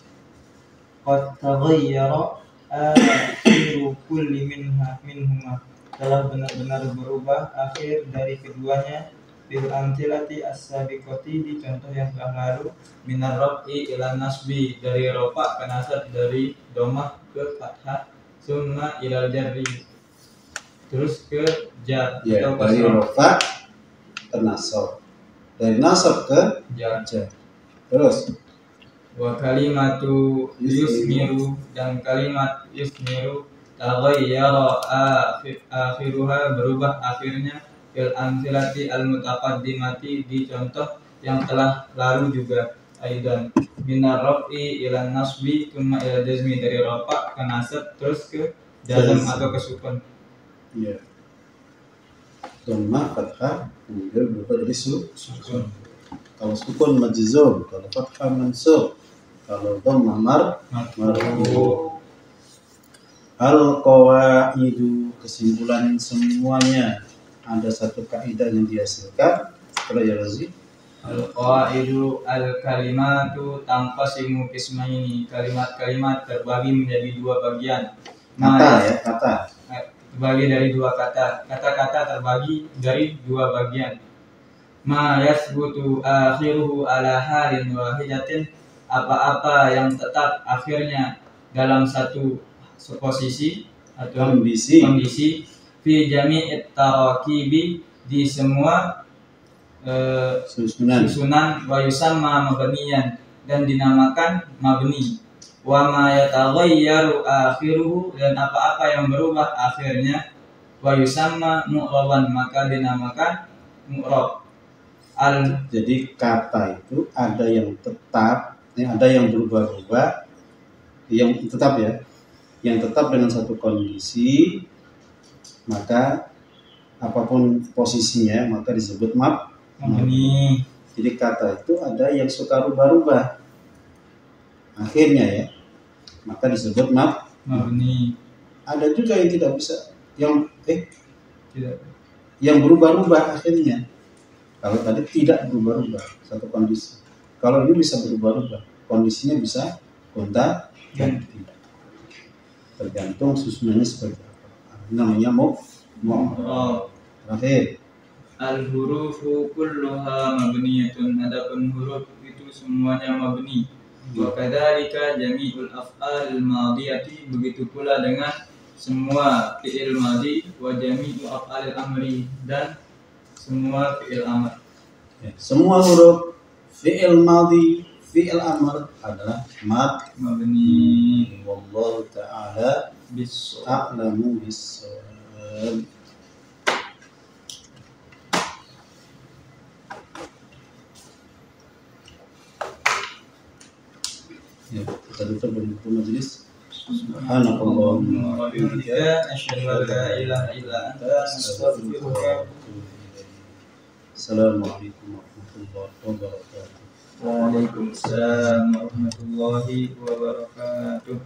qad taghayyara akhiru kulli minhuma telah benar-benar berubah akhir dari keduanya bil amthilati as-sabiqati di contoh yang telah lalu minar raf'i ila nasbi dari rafa ke nasab dari domah ke fathah summa ila jarri terus ke jar Ya, atau dari kasrah. rafa ke nasab. Dari nasab ke Jar. Terus Wa kalimatu yusmiru dan kalimat yusmiru taghayyara akhiruha berubah akhirnya fil amthilati al mutaqaddimati di contoh yang telah lalu juga aidan minar raf'i ila nasbi thumma ila jazmi dari rafa ke nasab terus ke jazm atau ke sukun. ya. Dhamma fathah kemudian berubah jadi sukun. Kalau sukun majzum, kalau fathah mansub, kalau dhamma marfu. Al-qawaidu kesimpulan semuanya ada satu kaidah yang dihasilkan setelah ya Razi. Al-qaidu al-kalimatu tanqasimu qismaini. Kalimat-kalimat terbagi menjadi dua bagian. Kata. Terbagi dari dua kata. Kata-kata terbagi dari dua bagian. Ma yasbutu akhiruhu ala halin wahidatin. Apa-apa yang tetap akhirnya dalam satu posisi atau kondisi fi jami'it tarakibi di semua susunan wa yusamma mabniyan dan dinamakan mabni wa ma yataghayyaru akhiruhu dan apa-apa yang berubah akhirnya wa yusamma mu'raban maka dinamakan mu'rab. Jadi kata itu ada yang tetap, ada yang berubah-ubah, yang tetap ya, yang tetap dengan satu kondisi, maka apapun posisinya maka disebut mabni. Jadi kata itu ada yang suka rubah-rubah, akhirnya ya, maka disebut mabni. Ada juga yang tidak bisa, Tidak. yang berubah-ubah akhirnya. Kalau tadi tidak berubah-ubah satu kondisi, kalau ini bisa berubah-ubah, kondisinya bisa gonta ganti, tergantung susunannya seperti apa. Namanya mu'rab. Terakhir, Al-hurufu kulluha mabniyatun. Adapun huruf itu semuanya mabni. Wa kadzalika jami'ul af'alil madiyati, begitu pula dengan semua fi'il madhi, wa jami'u af'alil amri, dan semua fi'il amr. ya, semua huruf fi'il madhi, fi'il amr adalah Mabni. wallahu ta'ala Bis-shawab. a'lamu bis-shawab. Ya, kita tutup dengan majelis. Subhanakallahumma wa bihamdika Asyhadu an la ilaha illa anta astaghfiruka wa atubu ilaik. Assalamualaikum warahmatullahi wabarakatuh. Waalaikumsalam warahmatullahi wabarakatuh.